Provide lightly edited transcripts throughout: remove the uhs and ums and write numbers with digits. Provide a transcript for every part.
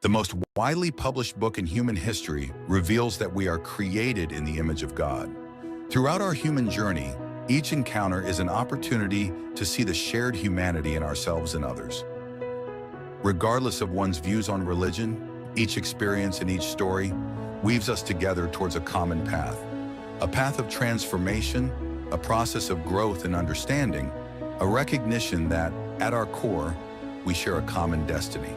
The most widely published book in human history reveals that we are created in the image of God. Throughout our human journey, each encounter is an opportunity to see the shared humanity in ourselves and others. Regardless of one's views on religion, each experience and each story weaves us together towards a common a path of transformation, a process of growth and understanding, a recognition that, at our core, we share a common destiny.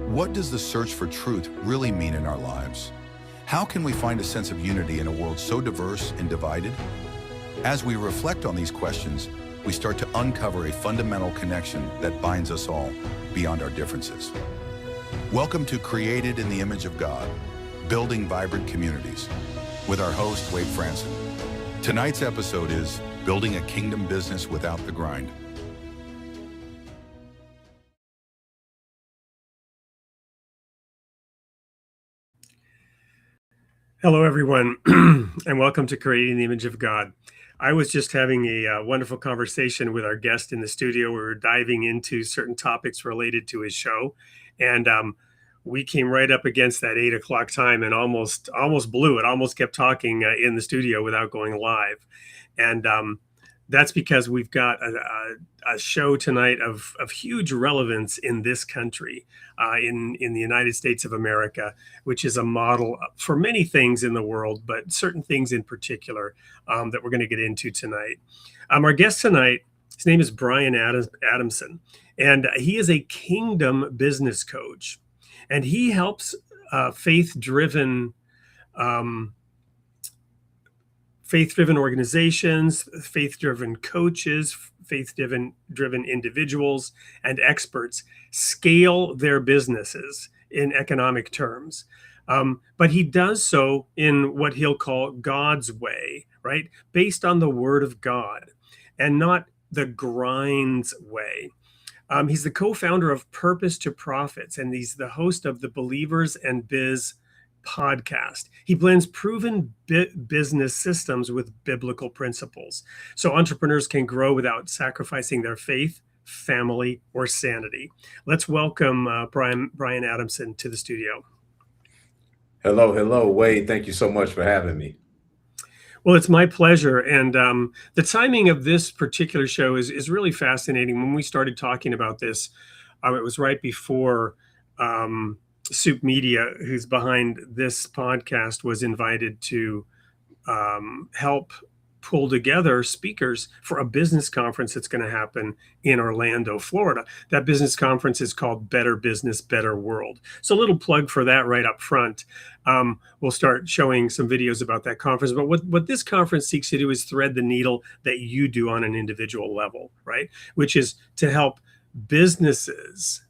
What does the search for truth really mean in our lives? How can we find a sense of unity in a world so diverse and divided? As we reflect on these questions, we start to uncover a fundamental connection that binds us all beyond our differences. Welcome to Created in the Image of God, Building Vibrant Communities, with our host, Wade Franson. Tonight's episode is Building a Kingdom Business Without the Grind. Hello, everyone, and welcome to Creating the Image of God. I was just having a wonderful conversation with our guest in the studio. We were diving into certain topics related to his show, and we came right up against that 8 o'clock time and almost blew it. Almost kept talking in the studio without going live, and that's because we've got a show tonight of huge relevance in this country, in the United States of America, which is a model for many things in the world, but certain things in particular that we're going to get into tonight. Our guest tonight, his name is Brian Adamson, and he is a kingdom business coach, and he helps faith-driven organizations, faith-driven coaches, faith-driven individuals, and experts scale their businesses in economic terms. But he does so in what he'll call God's way, right? Based on the word of God and not the grind's way. He's the co-founder of Purpose to Profits, and he's the host of the Believers N Biz podcast. He blends proven business systems with biblical principles, so entrepreneurs can grow without sacrificing their faith, family, or sanity. Let's welcome Brian Adamson to the studio. Hello, Wade. Thank you so much for having me. Well, it's my pleasure. And the timing of this particular show is really fascinating. When we started talking about this, it was right before Soup Media, who's behind this podcast, was invited to help pull together speakers for a business conference that's going to happen in Orlando, Florida. That business conference is called Better Business, Better World. So a little plug for that right up front. We'll start showing some videos about that conference. But what this conference seeks to do is thread the needle that you do on an individual level, right? Which is to help businesses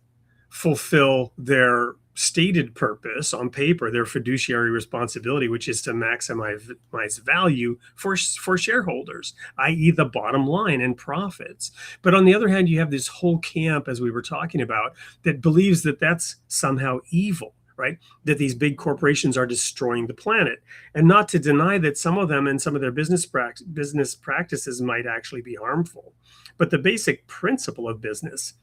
fulfill their stated purpose on paper, their fiduciary responsibility, which is to maximize value for shareholders, i.e. the bottom line and profits. But on the other hand, you have this whole camp, as we were talking about, that believes that that's somehow evil, right? That these big corporations are destroying the planet, and not to deny that some of them and some of their business practices might actually be harmful. But the basic principle of business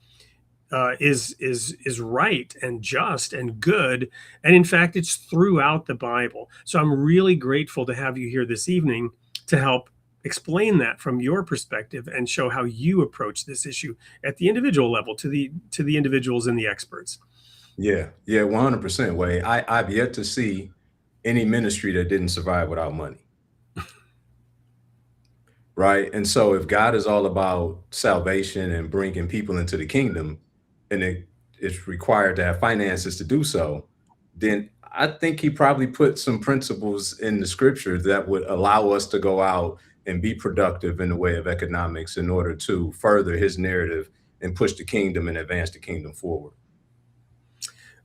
is right and just and good, and in fact, it's throughout the Bible. So I'm really grateful to have you here this evening to help explain that from your perspective and show how you approach this issue at the individual level to the individuals and the experts. Yeah, 100%, Wade. I've yet to see any ministry that didn't survive without money. Right. And so if God is all about salvation and bringing people into the kingdom, and it's required to have finances to do so, then I think he probably put some principles in the scripture that would allow us to go out and be productive in the way of economics in order to further his narrative and push the kingdom and advance the kingdom forward.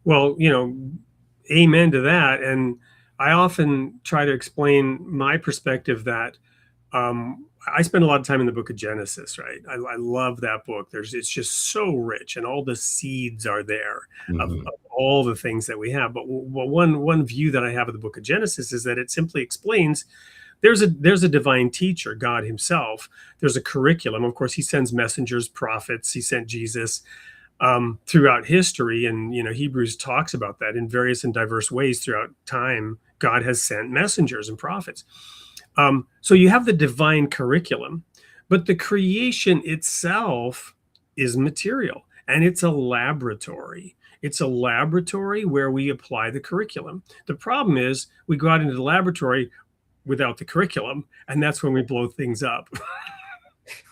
Well, amen to that. And I often try to explain my perspective that I spend a lot of time in the book of Genesis, right? I love that book. It's just so rich, and all the seeds are there of all the things that we have. But one view that I have of the book of Genesis is that it simply explains there's a divine teacher, God himself. There's a curriculum. Of course, he sends messengers, prophets. He sent Jesus. throughout history. And, Hebrews talks about that in various and diverse ways throughout time. God has sent messengers and prophets. So you have the divine curriculum, but the creation itself is material, and it's a laboratory. It's a laboratory where we apply the curriculum. The problem is we go out into the laboratory without the curriculum, and that's when we blow things up.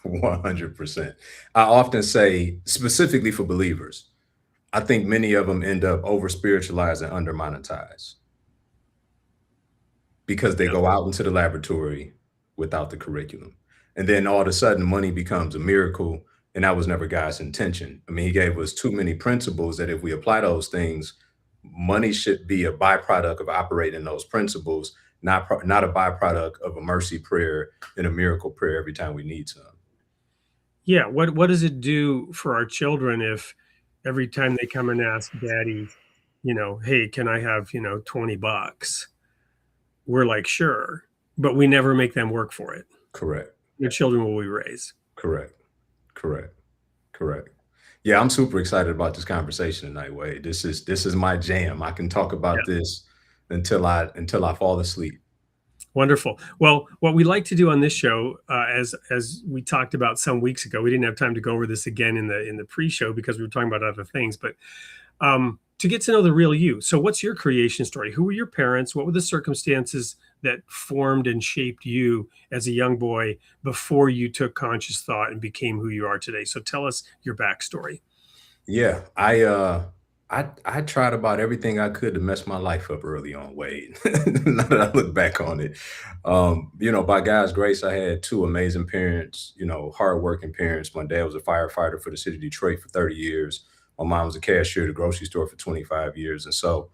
100%. I often say, specifically for believers, I think many of them end up over spiritualized and under monetized because they Yeah. go out into the laboratory without the curriculum. And then all of a sudden, money becomes a miracle. And that was never God's intention. I mean, He gave us too many principles that if we apply those things, money should be a byproduct of operating those principles, not a byproduct of a mercy prayer and a miracle prayer every time we need some. Yeah. What does it do for our children if every time they come and ask daddy, hey, can I have, $20? We're like, sure, but we never make them work for it. Correct. The children will we raise. Correct. Correct. Correct. Yeah, I'm super excited about this conversation tonight, Wade. This is my jam. I can talk about Yeah. this until I fall asleep. Wonderful. Well, what we like to do on this show, as we talked about some weeks ago, we didn't have time to go over this again in the pre-show because we were talking about other things, but to get to know the real you. So what's your creation story? Who were your parents? What were the circumstances that formed and shaped you as a young boy before you took conscious thought and became who you are today? So tell us your backstory. Yeah, I tried about everything I could to mess my life up early on, Wade. Now that I look back on it, by God's grace, I had two amazing parents. Hardworking parents. My dad was a firefighter for the city of Detroit for 30 years. My mom was a cashier at a grocery store for 25 years, and so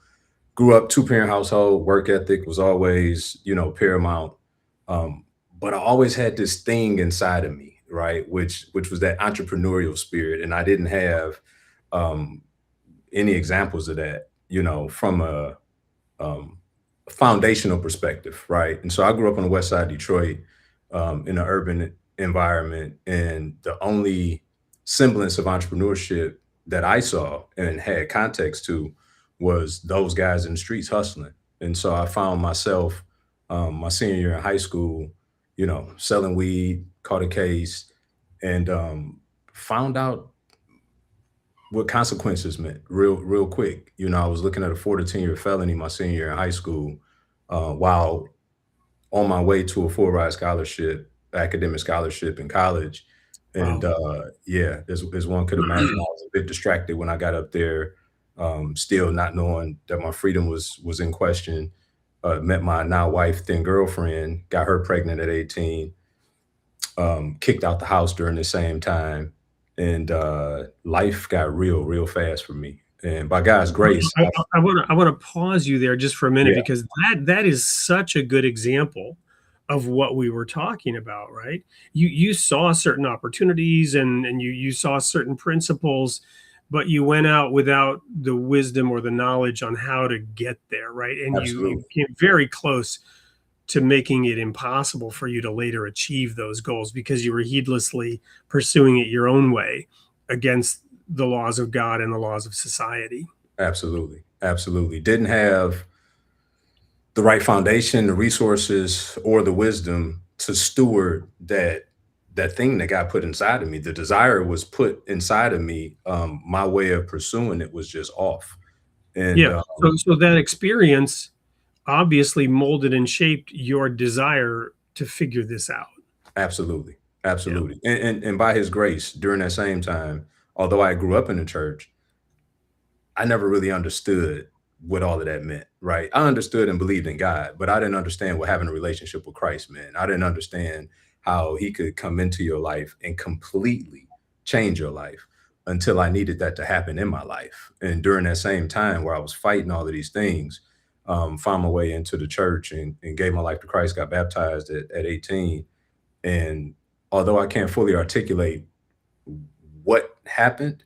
grew up two-parent household. Work ethic was always, paramount. Um, but I always had this thing inside of me, right? Which was that entrepreneurial spirit, and I didn't have um, any examples of that, from a foundational perspective, right? And so I grew up on the west side of Detroit, in an urban environment, and the only semblance of entrepreneurship that I saw and had context to was those guys in the streets hustling. And so I found myself, my senior year in high school, selling weed, caught a case, and found out what consequences meant real quick. I was looking at a 4 to 10 year felony my senior year in high school, while on my way to a full ride scholarship, academic scholarship in college. And Wow. yeah, as one could imagine, I was a bit distracted when I got up there, still not knowing that my freedom was in question. Met my now wife, then girlfriend, got her pregnant at 18, kicked out the house during the same time, and life got real fast for me. And by God's grace, I want to pause you there just for a minute yeah, because that is such a good example of what we were talking about, right? You saw certain opportunities and you saw certain principles, but you went out without the wisdom or the knowledge on how to get there, right? And you absolutely, came very close to making it impossible for you to later achieve those goals because you were heedlessly pursuing it your own way against the laws of God and the laws of society. absolutely, absolutely. Didn't have the right foundation, the resources, or the wisdom to steward that thing that got put inside of me. The desire was put inside of me. My way of pursuing it was just off. And Yeah. So that experience obviously molded and shaped your desire to figure this out. absolutely, Yeah. absolutely. And by His grace, during that same time, although I grew up in the church, I never really understood what all of that meant, right? I understood and believed in God, but I didn't understand what having a relationship with Christ meant. I didn't understand how He could come into your life and completely change your life until I needed that to happen in my life. And during that same time where I was fighting all of these things, found my way into the church and gave my life to Christ, got baptized at 18. And although I can't fully articulate what happened,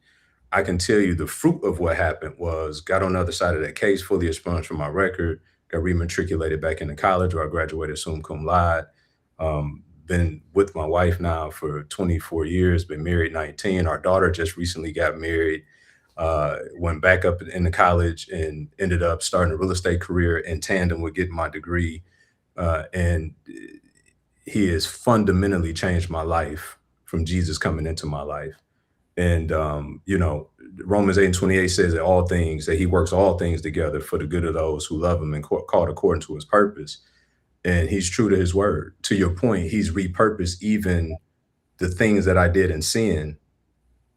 I can tell you the fruit of what happened was got on the other side of that case, fully expunged from my record, got rematriculated back into college where I graduated summa cum laude. Been with my wife now for 24 years, been married 19. Our daughter just recently got married. Went back up into college and ended up starting a real estate career in tandem with getting my degree. And he has fundamentally changed my life from Jesus coming into my life. And, Romans 8:28 says that he works all things together for the good of those who love him and called according to his purpose. And he's true to his word. To your point, he's repurposed even the things that I did in sin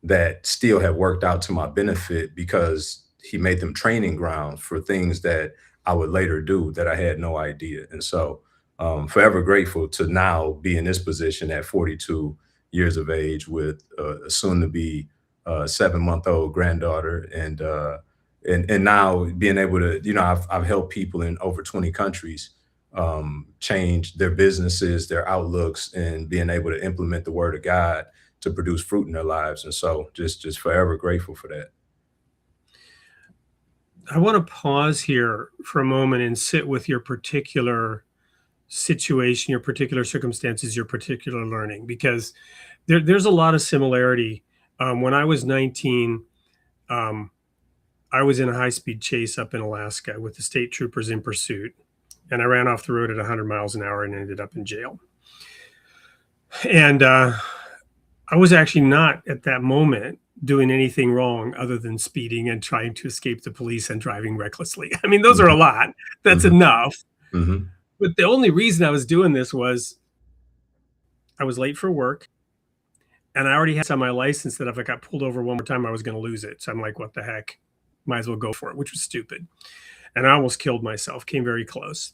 that still have worked out to my benefit because he made them training grounds for things that I would later do that I had no idea. And so, forever grateful to now be in this position at 42 years of age with a soon to be 7-month-old granddaughter, and now being able to, I've helped people in over 20 countries change their businesses, their outlooks, and being able to implement the word of God to produce fruit in their lives. And so just forever grateful for that. I want to pause here for a moment and sit with your particular situation, your particular circumstances, your particular learning, because there's a lot of similarity. When I was 19, I was in a high-speed chase up in Alaska with the state troopers in pursuit, and I ran off the road at 100 miles an hour and ended up in jail. And I was actually not at that moment doing anything wrong other than speeding and trying to escape the police and driving recklessly. I mean, those are a lot. That's enough. Mm-hmm. But the only reason I was doing this was I was late for work, and I already had on my license that if I got pulled over one more time, I was going to lose it. So I'm like, what the heck? Might as well go for it, which was stupid. And I almost killed myself, came very close.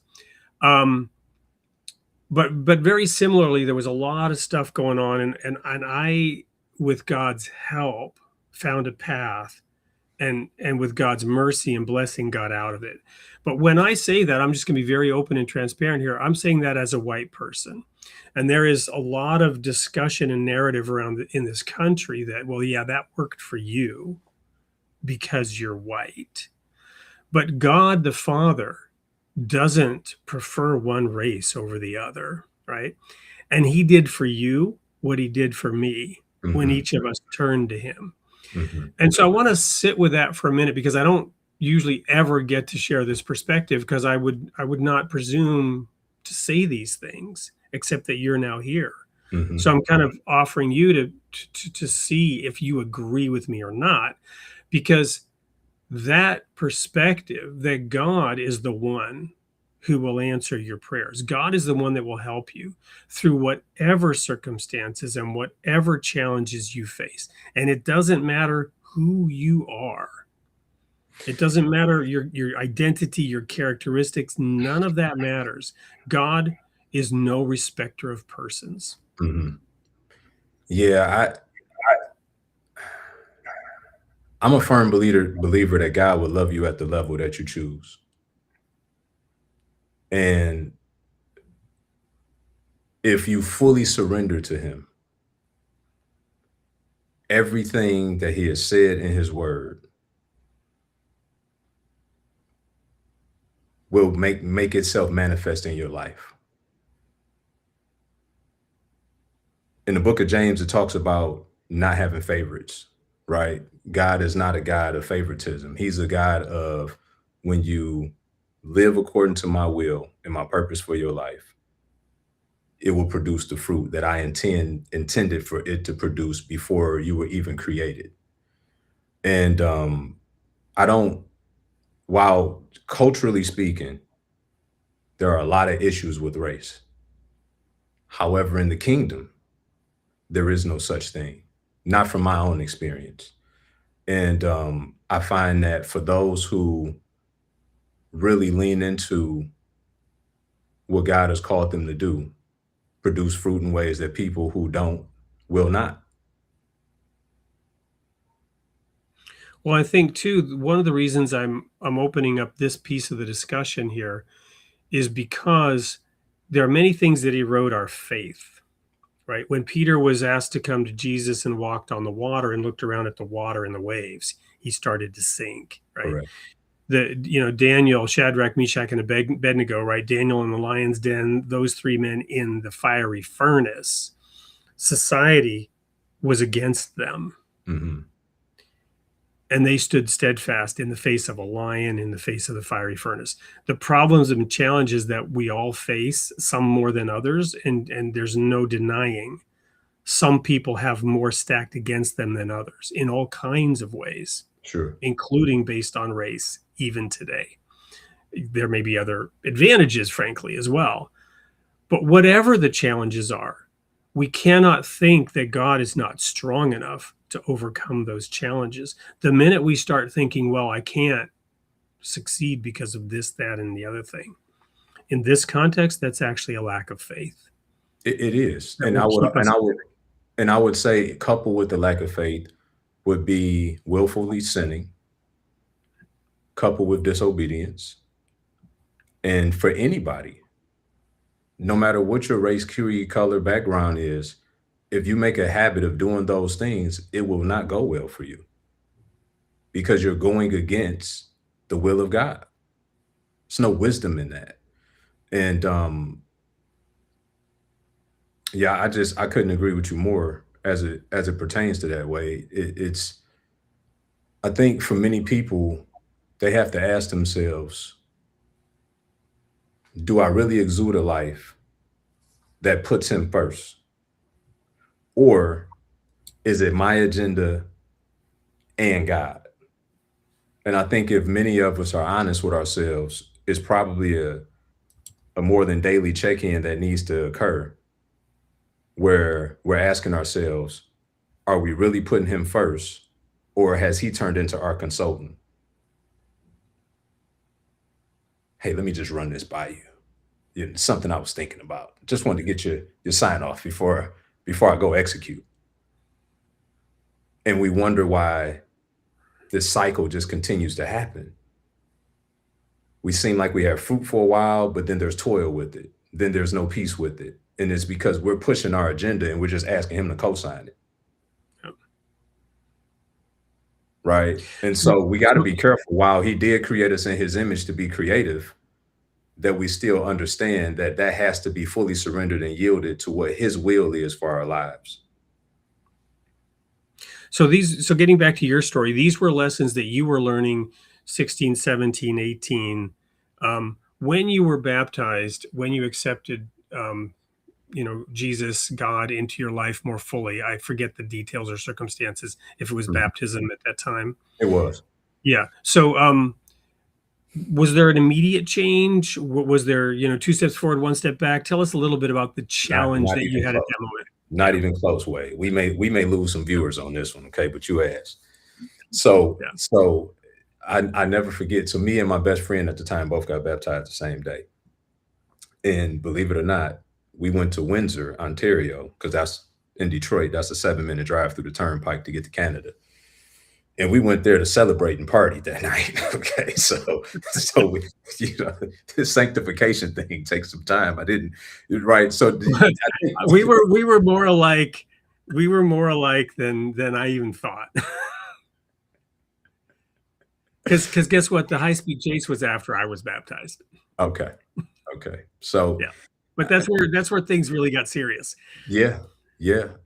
But very similarly, there was a lot of stuff going on, and I, with God's help, found a path, and with God's mercy and blessing, got out of it. But when I say that, I'm just going to be very open and transparent here. I'm saying that as a white person, and there is a lot of discussion and narrative around in this country that, well, yeah, that worked for you because you're white, but God the Father doesn't prefer one race over the other, right? And he did for you what he did for me when each of us turned to him. And so I want to sit with that for a minute, because I don't usually ever get to share this perspective, because I would not presume to say these things, except that you're now here. So I'm kind of offering you to see if you agree with me or not, because that perspective that God is the one who will answer your prayers. God is the one that will help you through whatever circumstances and whatever challenges you face. And it doesn't matter who you are. It doesn't matter your identity, your characteristics. None of that matters. God is no respecter of persons. Yeah, I'm a firm believer that God will love you at the level that you choose. And if you fully surrender to him, everything that he has said in his word will make itself manifest in your life. In the book of James, it talks about not having favorites, right? God is not a God of favoritism. He's a God of, when you live according to my will and my purpose for your life, it will produce the fruit that I intended for it to produce before you were even created. And while culturally speaking, there are a lot of issues with race. However, in the kingdom, there is no such thing, not from my own experience. And I find that for those who really lean into what God has called them to do, produce fruit in ways that people who don't will not. Well, I think too, one of the reasons I'm opening up this piece of the discussion here is because there are many things that erode our faith, right? When Peter was asked to come to Jesus and walked on the water and looked around at the water and the waves, he started to sink, right? Correct. Daniel, Shadrach, Meshach, and Abednego, right? Daniel in the lion's den, those three men in the fiery furnace. Society was against them. and they stood steadfast in the face of a lion, in the face of the fiery furnace. The problems and challenges that we all face, some more than others, and there's no denying some people have more stacked against them than others in all kinds of ways, Sure. including based on race, even today. There may be other advantages, frankly, as well. But whatever the challenges are, we cannot think that God is not strong enough to overcome those challenges. The minute we start thinking, well, I can't succeed because of this, that, and the other thing, in this context, that's actually a lack of faith It is. that will keep us. And I would say coupled with the lack of faith would be willfully sinning, coupled with disobedience. And for anybody, no matter what your race, creed, color, background is, if you make a habit of doing those things, it will not go well for you because you're going against the will of God. There's no wisdom in that. And yeah, I couldn't agree with you more as it pertains to that way. It's I think for many people, they have to ask themselves, do I really exude a life that puts him first? Or is it my agenda and God? And I think if many of us are honest with ourselves, it's probably a more than daily check-in that needs to occur where we're asking ourselves, are we really putting him first? Or has he turned into our consultant? Hey, let me just run this by you. Something I was thinking about. Just wanted to get your sign off before I go execute. And we wonder why this cycle just continues to happen. We seem like we have fruit for a while, but then there's toil with it. Then there's no peace with it. And it's because we're pushing our agenda and we're just asking him to co-sign it. Yep. Right. And so we got to be careful. While he did create us in his image to be creative, that we still understand that that has to be fully surrendered and yielded to what his will is for our lives. So getting back to your story, these were lessons that you were learning 16, 17, 18. When you were baptized, when you accepted, Jesus, God into your life more fully. I forget the details or circumstances, if it was baptism at that time. It was. Yeah. So, was there an immediate change? Was there, 2 steps forward, 1 step back? Tell us a little bit about the challenge not that you even had at close. that moment. Not even close way. We may lose some viewers on this one, okay? But you asked. So Yeah. so I never forget. So me and my best friend at the time both got baptized the same day. And believe it or not, we went to Windsor, Ontario, because that's in Detroit. That's a 7-minute drive through the turnpike to get to Canada. And we went there to celebrate and party that night. Okay. So we, this sanctification thing takes some time. I didn't, right. So I think we were more alike. We were more alike than I even thought. Because guess what? The high-speed chase was after I was baptized. Okay. So Yeah. But that's where things really got serious. yeah.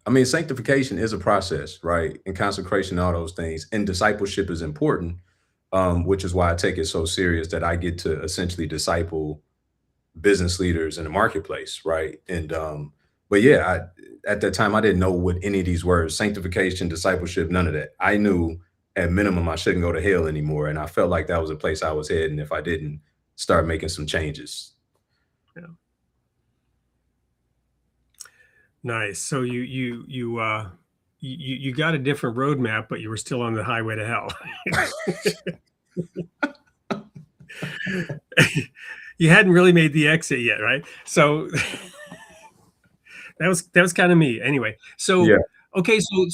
I mean, sanctification is a process, right? And consecration, all those things. And discipleship is important, which is why I take it so serious that I get to essentially disciple business leaders in the marketplace, right? And but yeah, at that time I didn't know what any of these words, sanctification, discipleship, none of that. I knew at minimum I shouldn't go to hell anymore. And I felt like that was a place I was heading if I didn't start making some changes. Yeah. Nice. So you got a different roadmap, but you were still on the highway to hell. You hadn't really made the exit yet, right? So that was kind of me. Anyway, so Yeah. okay, so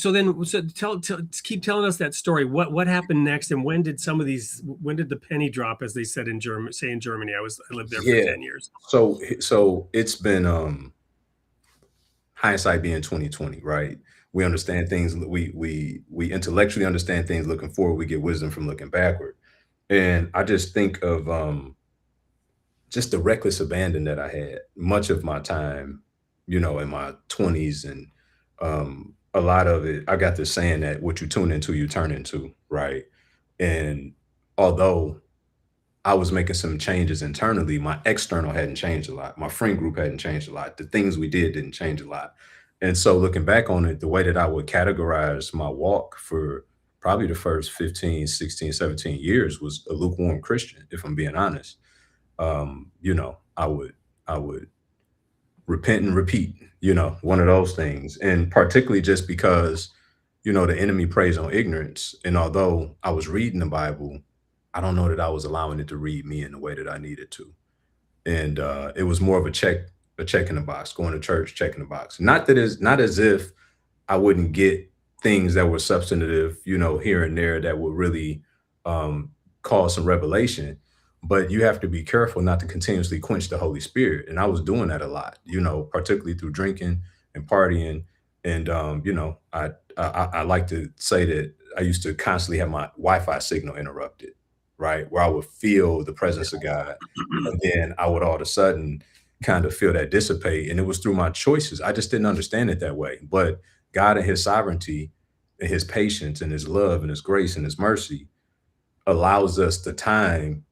keep telling us that story. What happened next, and when did the penny drop, as they said in Germany? I lived there for 10 years. So it's been hindsight being 2020, right? We understand things, we intellectually understand things looking forward, we get wisdom from looking backward. And I just think of just the reckless abandon that I had much of my time, in my 20s. And a lot of it, I got this saying that what you tune into, you turn into, right? And although I was making some changes internally, my external hadn't changed a lot. My friend group hadn't changed a lot. The things we did didn't change a lot. And so looking back on it, the way that I would categorize my walk for probably the first 15, 16, 17 years was a lukewarm Christian, if I'm being honest. I would repent and repeat, one of those things. And particularly just because, the enemy preys on ignorance. And although I was reading the Bible, I don't know that I was allowing it to read me in the way that I needed to. And it was more of a check in the box, going to church, checking the box. Not as if I wouldn't get things that were substantive, here and there that would really um, cause some revelation. But you have to be careful not to continuously quench the Holy Spirit. And I was doing that a lot, particularly through drinking and partying. And I like to say that I used to constantly have my Wi-Fi signal interrupted, right, where I would feel the presence of God, and then I would all of a sudden kind of feel that dissipate. And it was through my choices. I just didn't understand it that way. But God and his sovereignty and his patience and his love and his grace and his mercy allows us the time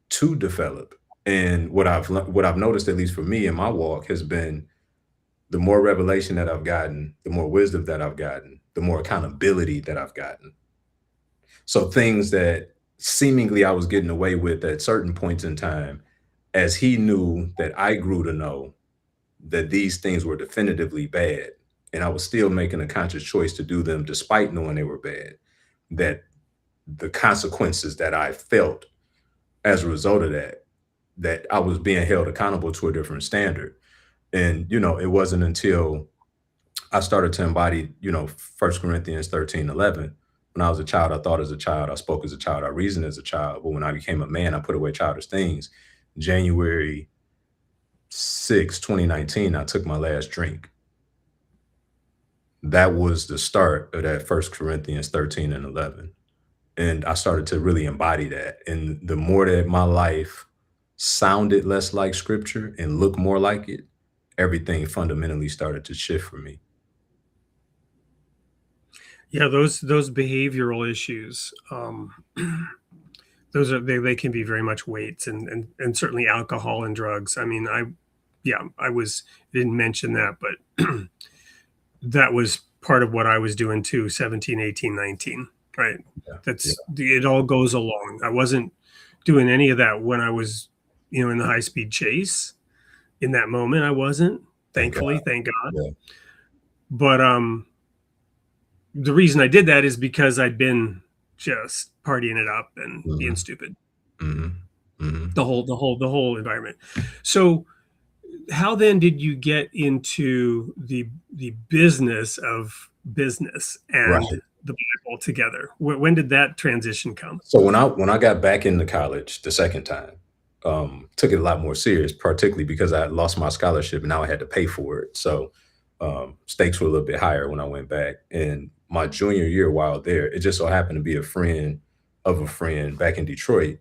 to develop. And what I've noticed, at least for me in my walk, has been the more revelation that I've gotten, the more wisdom that I've gotten, the more accountability that I've gotten. So things that seemingly I was getting away with at certain points in time, as he knew that I grew to know that these things were definitively bad, and I was still making a conscious choice to do them despite knowing they were bad, that the consequences that I felt as a result of that I was being held accountable to a different standard. And, it wasn't until I started to embody, 1 Corinthians 13:11. When I was a child, I thought as a child, I spoke as a child, I reasoned as a child. But when I became a man, I put away childish things. January 6, 2019, I took my last drink. That was the start of that 1 Corinthians 13 and 11. And I started to really embody that. And the more that my life sounded less like scripture and looked more like it, everything fundamentally started to shift for me. Yeah, those behavioral issues, those are they can be very much weights, and certainly alcohol and drugs. I mean, I was didn't mention that, but that was part of what I was doing too, 17, 18, 19, right? Yeah. Yeah. It all goes along. I wasn't doing any of that when I was, in the high speed chase. In that moment, I wasn't, Thank thankfully, God. thank God. Yeah. But the reason I did that is because I'd been just partying it up and being hmm stupid. hmm hmm The whole environment. So how then did you get into the business of business and Right. the Bible together? When did that transition come? So when I got back into college the second time, took it a lot more serious, particularly because I had lost my scholarship and now I had to pay for it. So stakes were a little bit higher when I went back. And my junior year, while there, it just so happened to be a friend of a friend back in Detroit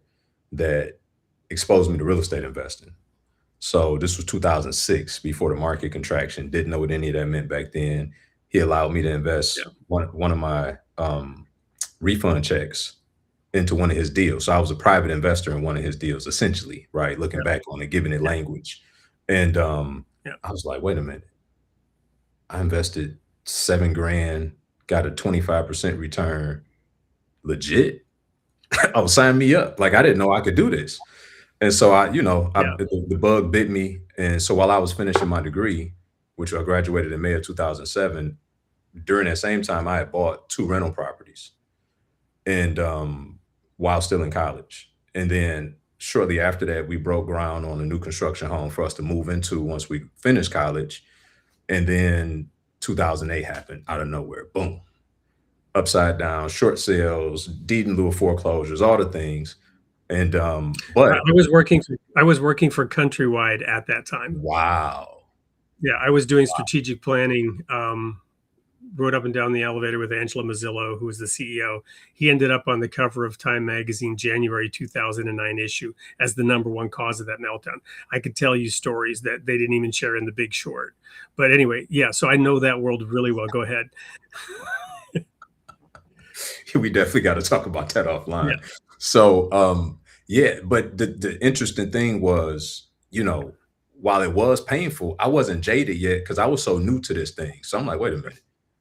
that exposed me to real estate investing. So this was 2006, before the market contraction. Didn't know what any of that meant back then. He allowed me to invest Yeah. one of my refund checks into one of his deals. So I was a private investor in one of his deals, essentially, right? Looking Yeah. back on it, giving it Yeah. language. And Yeah. I was like, wait a minute. I invested 7 grand, got a 25% return. Legit. Oh, sign me up. Like I didn't know I could do this. And so Yeah. the bug bit me. And so while I was finishing my degree, which I graduated in May of 2007, during that same time, I had bought 2 rental properties, and while still in college. And then shortly after that, we broke ground on a new construction home for us to move into once we finished college. And then 2008 happened out of nowhere. Boom. Upside down, short sales, deed in lieu of foreclosures, all the things. And but I was working for Countrywide at that time. wow. Yeah, I was doing strategic planning. Rode up and down the elevator with Angela Mazzillo, who was the CEO. He ended up on the cover of Time Magazine January 2009 issue as the number one cause of that meltdown. I could tell you stories that they didn't even share in The Big Short. But anyway, yeah, so I know that world really well. Go ahead. We definitely got to talk about that Yeah, offline. So, yeah, but the interesting thing was, while it was painful, I wasn't jaded yet because I was so new to this thing. So I'm like, wait a minute,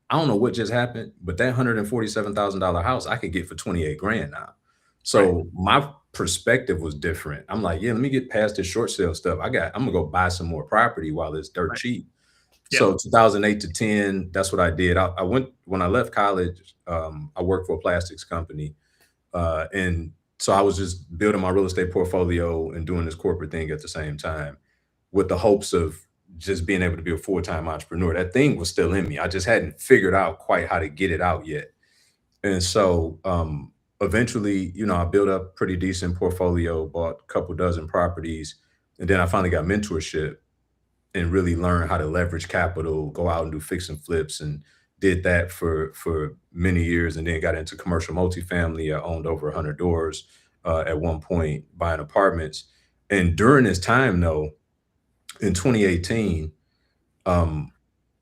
I don't know what just happened, but that $147,000 house I could get for 28 grand now. right. So my perspective was different. I'm like, yeah, let me get past this short sale stuff. I'm gonna go buy some more property while it's dirt Right. cheap. Yep. So 2008 to 10, that's what I did. I went when I left college. I worked for a plastics company, and so I was just building my real estate portfolio and doing this corporate thing at the same time, with the hopes of just being able to be a full time entrepreneur. That thing was still in me. I just hadn't figured out quite how to get it out yet. And so eventually, I built up pretty decent portfolio, bought a couple dozen properties, and then I finally got mentorship and really learn how to leverage capital, go out and do fix and flips, and did that for many years, and then got into commercial multifamily. I owned over 100 doors at one point, buying apartments. And during this time, though, in 2018, um,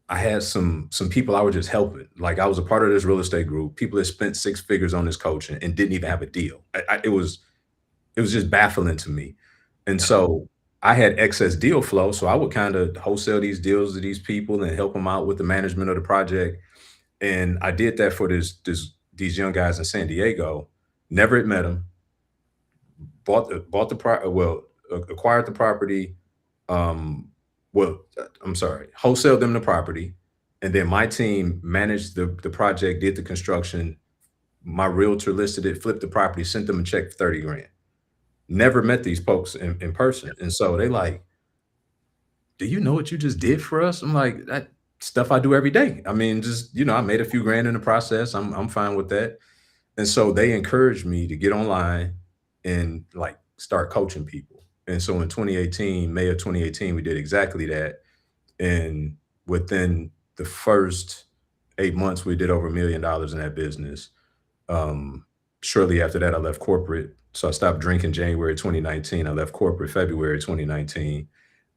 I had some people I was just helping. Like, I was a part of this real estate group. People that spent six figures on this coaching and didn't even have a deal. It was just baffling to me. And Yeah. so I had excess deal flow. So I would kind of wholesale these deals to these people and help them out with the management of the project. And I did that for these young guys in San Diego. Never had met them. Acquired the property. I'm sorry, wholesaled them the property, and then my team managed the project, did the construction. My realtor listed it, flipped the property, sent them a check for 30 grand. Never met these folks in person. And so they like, do you know what you just did for us? I'm like, that stuff I do every day. I mean, just, I made a few grand in the process. I'm fine with that. And so they encouraged me to get online and like start coaching people. And so in 2018, May of 2018, we did exactly that. And within the first 8 months, we did over $1 million in that business. Shortly after that, I left corporate. So I stopped drinking January 2019. I left corporate February 2019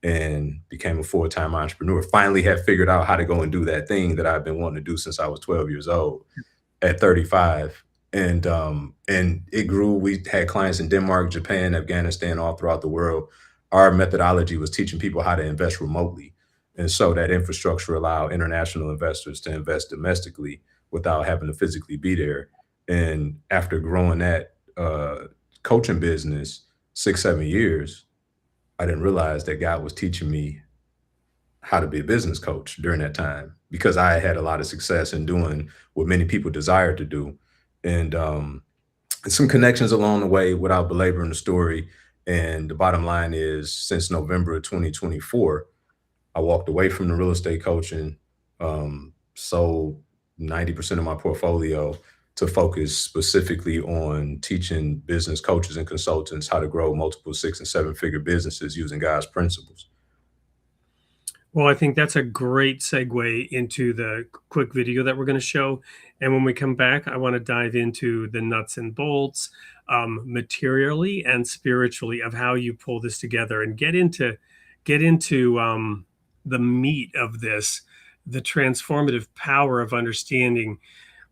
and became a full-time entrepreneur. Finally had figured out how to go and do that thing that I've been wanting to do since I was 12 years old at 35. And it grew. We had clients in Denmark, Japan, Afghanistan, all throughout the world. Our methodology was teaching people how to invest remotely. And so that infrastructure allowed international investors to invest domestically without having to physically be there. And after growing that coaching business 6, 7 years, I didn't realize that God was teaching me how to be a business coach during that time, because I had a lot of success in doing what many people desire to do. And some connections along the way without belaboring the story. And the bottom line is, since November of 2024, I walked away from the real estate coaching, sold 90% of my portfolio to focus specifically on teaching business coaches and consultants how to grow multiple 6 and 7 figure businesses using God's principles. Well, I think that's a great segue into the quick video that we're going to show. And when we come back, I want to dive into the nuts and bolts, materially and spiritually, of how you pull this together and get into the meat of this, the transformative power of understanding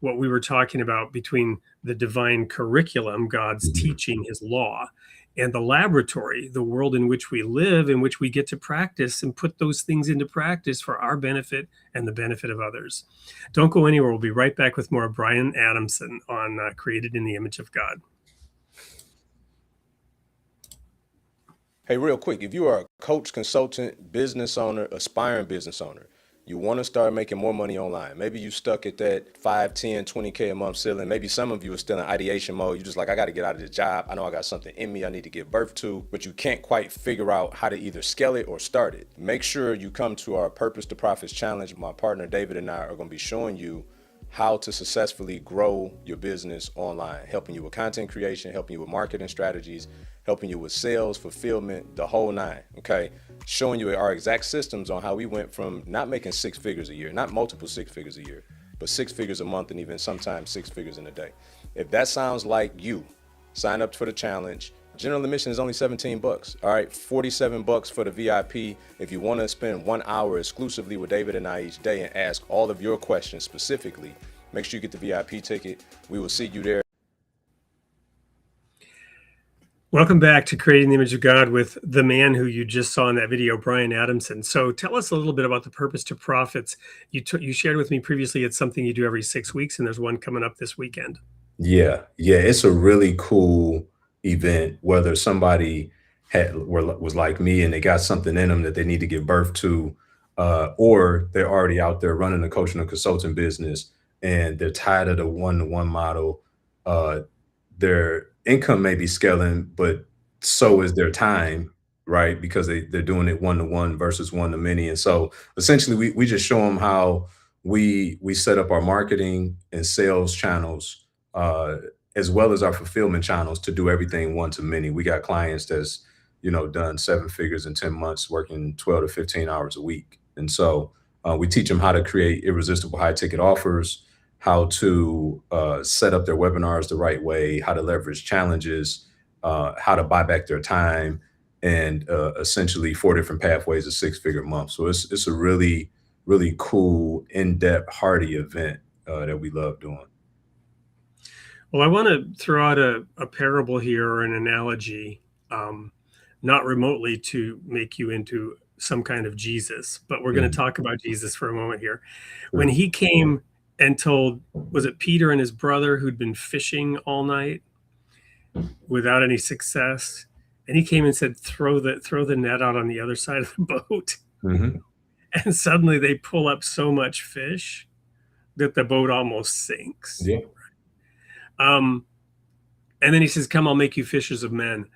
what we were talking about between the divine curriculum, God's Mhm. teaching, his law, and the laboratory, the world in which we live, in which we get to practice and put those things into practice for our benefit and the benefit of others. Don't go anywhere. We'll be right back with more of Brian Adamson on Created in the Image of God. Hey, real quick, if you are a coach, consultant, business owner, aspiring business owner, you want to start making more money online. Maybe you stuck at that 5, 10, 20K a month ceiling. Maybe some of you are still in ideation mode. You're just like, I got to get out of this job. I know I got something in me I need to give birth to, but you can't quite figure out how to either scale it or start it. Make sure you come to our Purpose to Profits Challenge. My partner David and I are going to be showing you how to successfully grow your business online, helping you with content creation, helping you with marketing strategies, helping you with sales, fulfillment, the whole nine, okay? Showing you our exact systems on how we went from not making 6 figures a year, not multiple 6 figures a year, but 6 figures a month and even sometimes 6 figures in a day. If that sounds like you, sign up for the challenge. General admission is only $17. All right, $47 for the VIP. If you want to spend 1 hour exclusively with David and I each day and ask all of your questions specifically, Make sure you get the VIP ticket. We will see you there. Welcome back to Creating the Image of God with the man who you just saw in that video, Brian Adamson. So tell us a little bit about the Purpose to Profits. You shared with me previously it's something you do every 6 weeks, and there's one coming up this weekend. Yeah, it's a really cool event. Whether somebody was like me and they got something in them that they need to give birth to, or they're already out there running a coaching and consulting business and they're tired of the one-to-one model. Their income may be scaling, but so is their time, right? Because they're doing it one-to-one versus one-to-many. And so essentially we just show them how we set up our marketing and sales channels, as well as our fulfillment channels, to do everything one-to-many. We got clients that's, done 7 figures in 10 months, working 12 to 15 hours a week. And so we teach them how to create irresistible high ticket offers, how to set up their webinars the right way, how to leverage challenges, how to buy back their time, and essentially 4 different pathways to 6-figure months. So it's a really, really cool, in-depth, hearty event that we love doing. Well, I want to throw out a parable here, or an analogy, not remotely to make you into some kind of Jesus, but we're going to talk about Jesus for a moment here. When he came and told, was it Peter and his brother who'd been fishing all night without any success? And he came and said, throw the net out on the other side of the boat. Mm-hmm. And suddenly they pull up so much fish that the boat almost sinks. Yeah. And then he says, come, I'll make you fishers of men.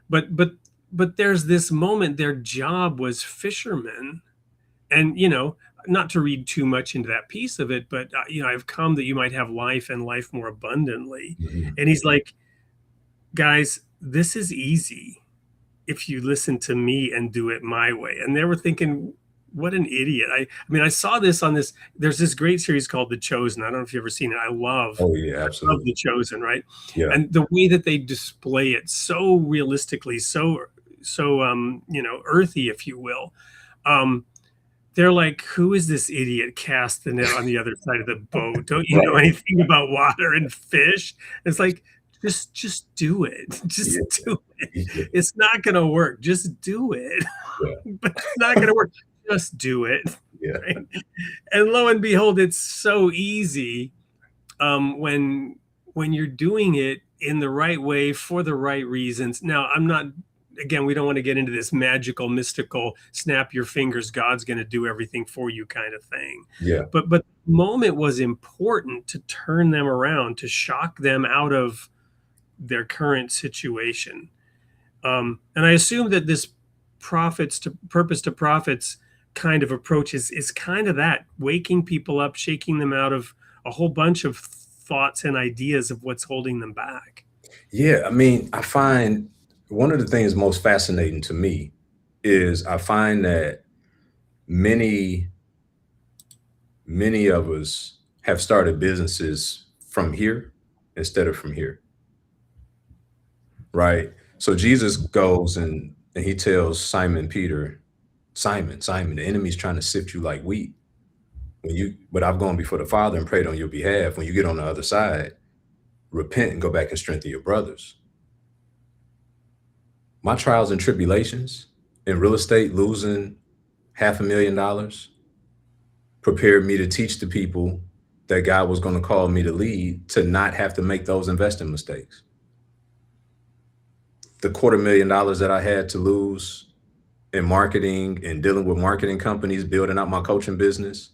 But there's this moment, their job was fishermen. And, not to read too much into that piece of it, but, I've come that you might have life and life more abundantly. Mm-hmm. And he's like, guys, this is easy if you listen to me and do it my way. And they were thinking, what an idiot. I saw this on this, there's this great series called The Chosen. I don't know if you've ever seen it. I love absolutely. The Chosen, right? Yeah. And the way that they display it so realistically, so earthy, if you will. They're like, who is this idiot cast the net on the other side of the boat? Don't you know anything about water and fish? It's like, just do it. Just do it. It's not going to work. Just do it. Yeah. But it's not going to work. Just do it. Yeah. Right? And lo and behold, it's so easy when you're doing it in the right way for the right reasons. Now, again, we don't want to get into this magical, mystical, snap your fingers, God's going to do everything for you kind of thing. Yeah. But the moment was important to turn them around, to shock them out of their current situation. And I assume that this Purpose to Profits kind of approach is kind of that, waking people up, shaking them out of a whole bunch of thoughts and ideas of what's holding them back. Yeah. I find one of the things most fascinating to me is I find that many of us have started businesses from here instead of from here. Right. So Jesus goes and he tells Simon Peter, Simon, the enemy's trying to sift you like wheat. But I've gone before the Father and prayed on your behalf. When you get on the other side, repent and go back and strengthen your brothers. My trials and tribulations in real estate, losing $500,000, prepared me to teach the people that God was going to call me to lead, to not have to make those investing mistakes. The $250,000 that I had to lose in marketing and dealing with marketing companies, building out my coaching business,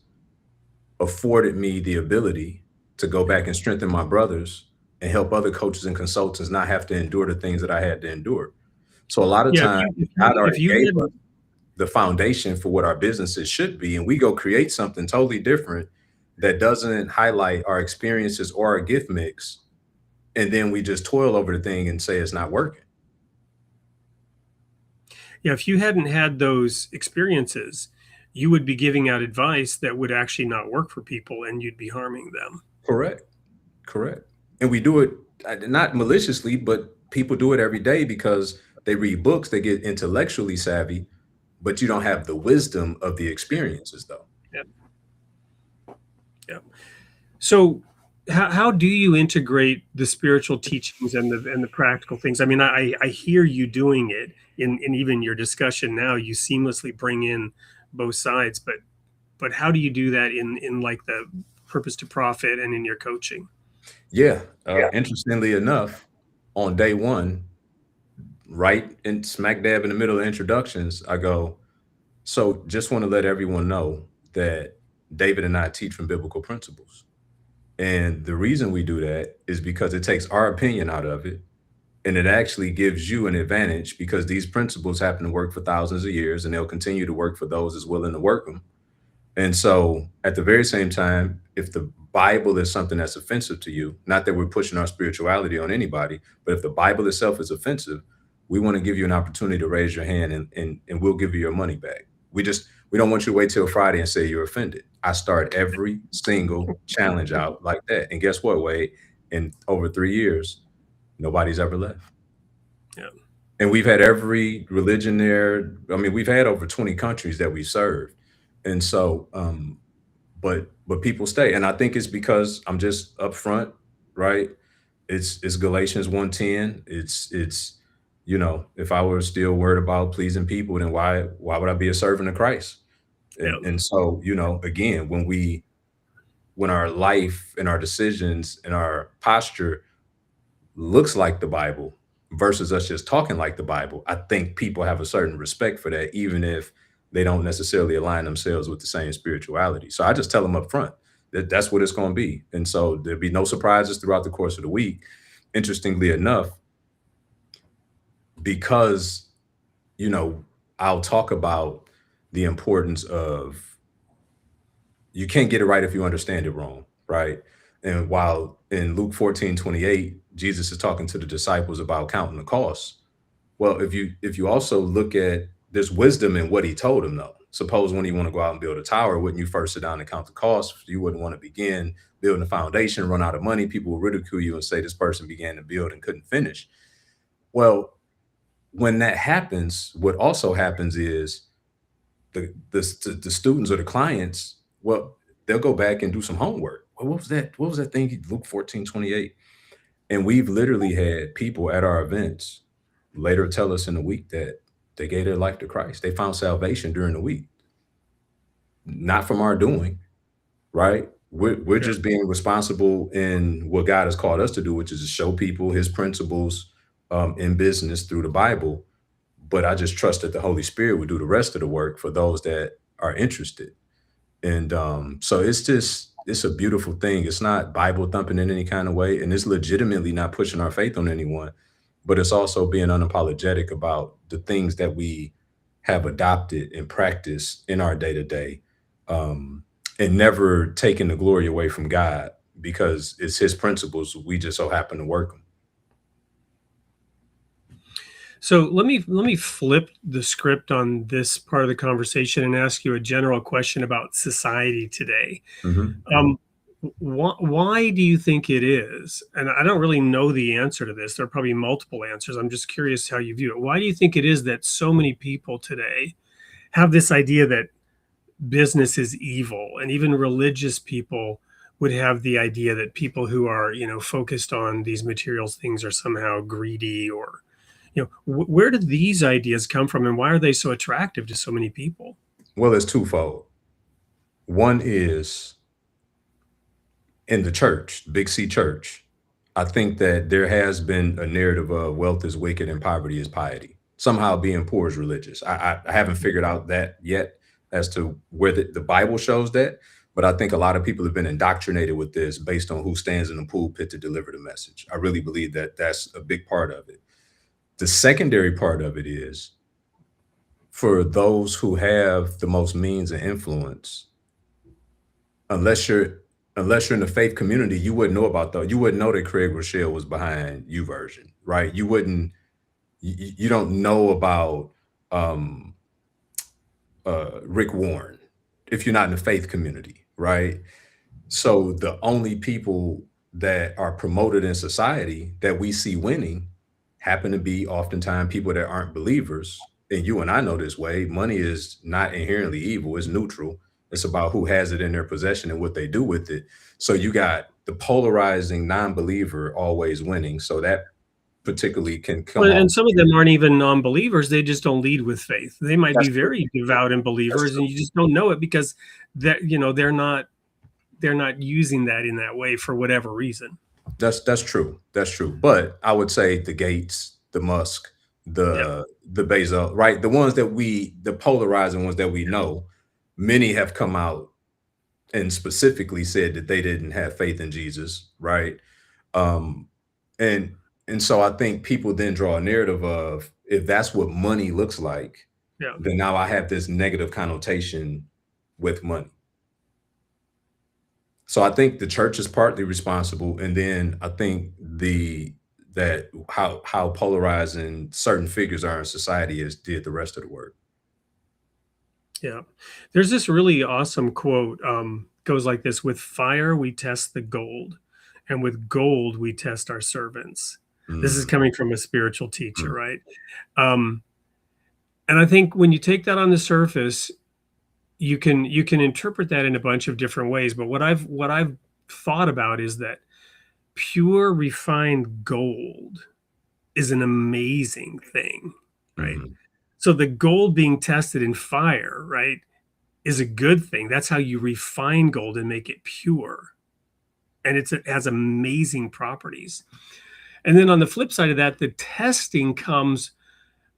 afforded me the ability to go back and strengthen my brothers and help other coaches and consultants not have to endure the things that I had to endure. So a lot of times, God already gave us the foundation for what our businesses should be, and we go create something totally different that doesn't highlight our experiences or our gift mix, and then we just toil over the thing and say it's not working. Yeah, if you hadn't had those experiences, you would be giving out advice that would actually not work for people, and you'd be harming them. Correct. And we do it not maliciously, but people do it every day because they read books, they get intellectually savvy, but you don't have the wisdom of the experiences, though. Yep. So how do you integrate the spiritual teachings and the practical things? I mean, I hear you doing it in even your discussion now. You seamlessly bring in both sides, but how do you do that in like the purpose to profit and in your coaching? Yeah. Interestingly enough, on day one, right in smack dab in the middle of introductions, I go, so just want to let everyone know that David and I teach from biblical principles. And the reason we do that is because it takes our opinion out of it. And it actually gives you an advantage because these principles happen to work for thousands of years and they'll continue to work for those that's willing to work them. And so at the very same time, if the Bible is something that's offensive to you, not that we're pushing our spirituality on anybody, but if the Bible itself is offensive, we want to give you an opportunity to raise your hand and we'll give you your money back. We don't want you to wait till Friday and say you're offended. I start every single challenge out like that. And guess what, Wade? In over 3 years, nobody's ever left. Yeah. And we've had every religion there. I mean, we've had over 20 countries that we serve. And so, but people stay. And I think it's because I'm just upfront, right? It's Galatians 1:10. It's, if I were still worried about pleasing people, then why would I be a servant of Christ? Yeah. And so, again, when our life and our decisions and our posture looks like the Bible versus us just talking like the Bible, I think people have a certain respect for that, even if they don't necessarily align themselves with the same spirituality. So I just tell them up front that that's what it's going to be. And so there'll be no surprises throughout the course of the week. Interestingly enough, because, I'll talk about the importance of you can't get it right if you understand it wrong, right? And while in Luke 14:28, Jesus is talking to the disciples about counting the costs. Well, if you also look at there's wisdom in what he told them though. Suppose when you want to go out and build a tower, wouldn't you first sit down and count the costs? You wouldn't want to begin building a foundation, run out of money. People will ridicule you and say this person began to build and couldn't finish. Well, when that happens, what also happens is the students or the clients, well, they'll go back and do some homework. Well, what was that? What was that thing? Luke 14:28. And we've literally had people at our events later tell us in the week that they gave their life to Christ. They found salvation during the week, not from our doing, right? We're Yeah. just being responsible in what God has called us to do, which is to show people his principles in business through the Bible. But I just trust that the Holy Spirit would do the rest of the work for those that are interested. And so it's a beautiful thing. It's not Bible thumping in any kind of way. And it's legitimately not pushing our faith on anyone, but it's also being unapologetic about the things that we have adopted and practiced in our day to day, and never taking the glory away from God because it's his principles. We just so happen to work them. So let me flip the script on this part of the conversation and ask you a general question about society today. Mhm. Why do you think it is? And I don't really know the answer to this. There are probably multiple answers. I'm just curious how you view it. Why do you think it is that so many people today have this idea that business is evil, and even religious people would have the idea that people who are, focused on these materials things are somehow greedy, or, where do these ideas come from, and why are they so attractive to so many people? Well, it's twofold. One is in the church, Big C church. I think that there has been a narrative of wealth is wicked and poverty is piety. Somehow being poor is religious. I haven't figured out that yet as to where the Bible shows that, but I think a lot of people have been indoctrinated with this based on who stands in the pulpit to deliver the message. I really believe that that's a big part of it. The secondary part of it is for those who have the most means and influence, unless you're in the faith community, you wouldn't know about that. You wouldn't know that Craig Rochelle was behind YouVersion, right? You don't know about um Rick Warren if you're not in the faith community, right? So the only people that are promoted in society that we see winning happen to be oftentimes people that aren't believers. And you and I know this way, money is not inherently evil, it's neutral. It's about who has it in their possession and what they do with it. So you got the polarizing non-believer always winning. So that particularly can come Well, off. and some of them aren't even non-believers. They just don't lead with faith. They might be That's true. very devout and That's believers, true. and you just don't know it because that, they're not using that in that way for whatever reason. That's true. That's true. But I would say the Gates, the Musk, Yeah. the Bezos, right? The polarizing ones that we know, many have come out and specifically said that they didn't have faith in Jesus, right? Um, and and so I think people then draw a narrative of, if that's what money looks like, Yeah. then now I have this negative connotation with money. So I think the church is partly responsible, and then I think that how polarizing certain figures are in society is did the rest of the work. Yeah. There's this really awesome quote, goes like this: with fire, we test the gold, and with gold, we test our servants. This is Mm, coming from a spiritual teacher, mm, right? Um, and I think when you take that on the surface, you can interpret that in a bunch of different ways. But what I've thought about is that pure refined gold is an amazing thing, right? mhm. So the gold being tested in fire, right, is a good thing. That's how you refine gold and make it pure. And it has amazing properties. And then on the flip side of that, the testing comes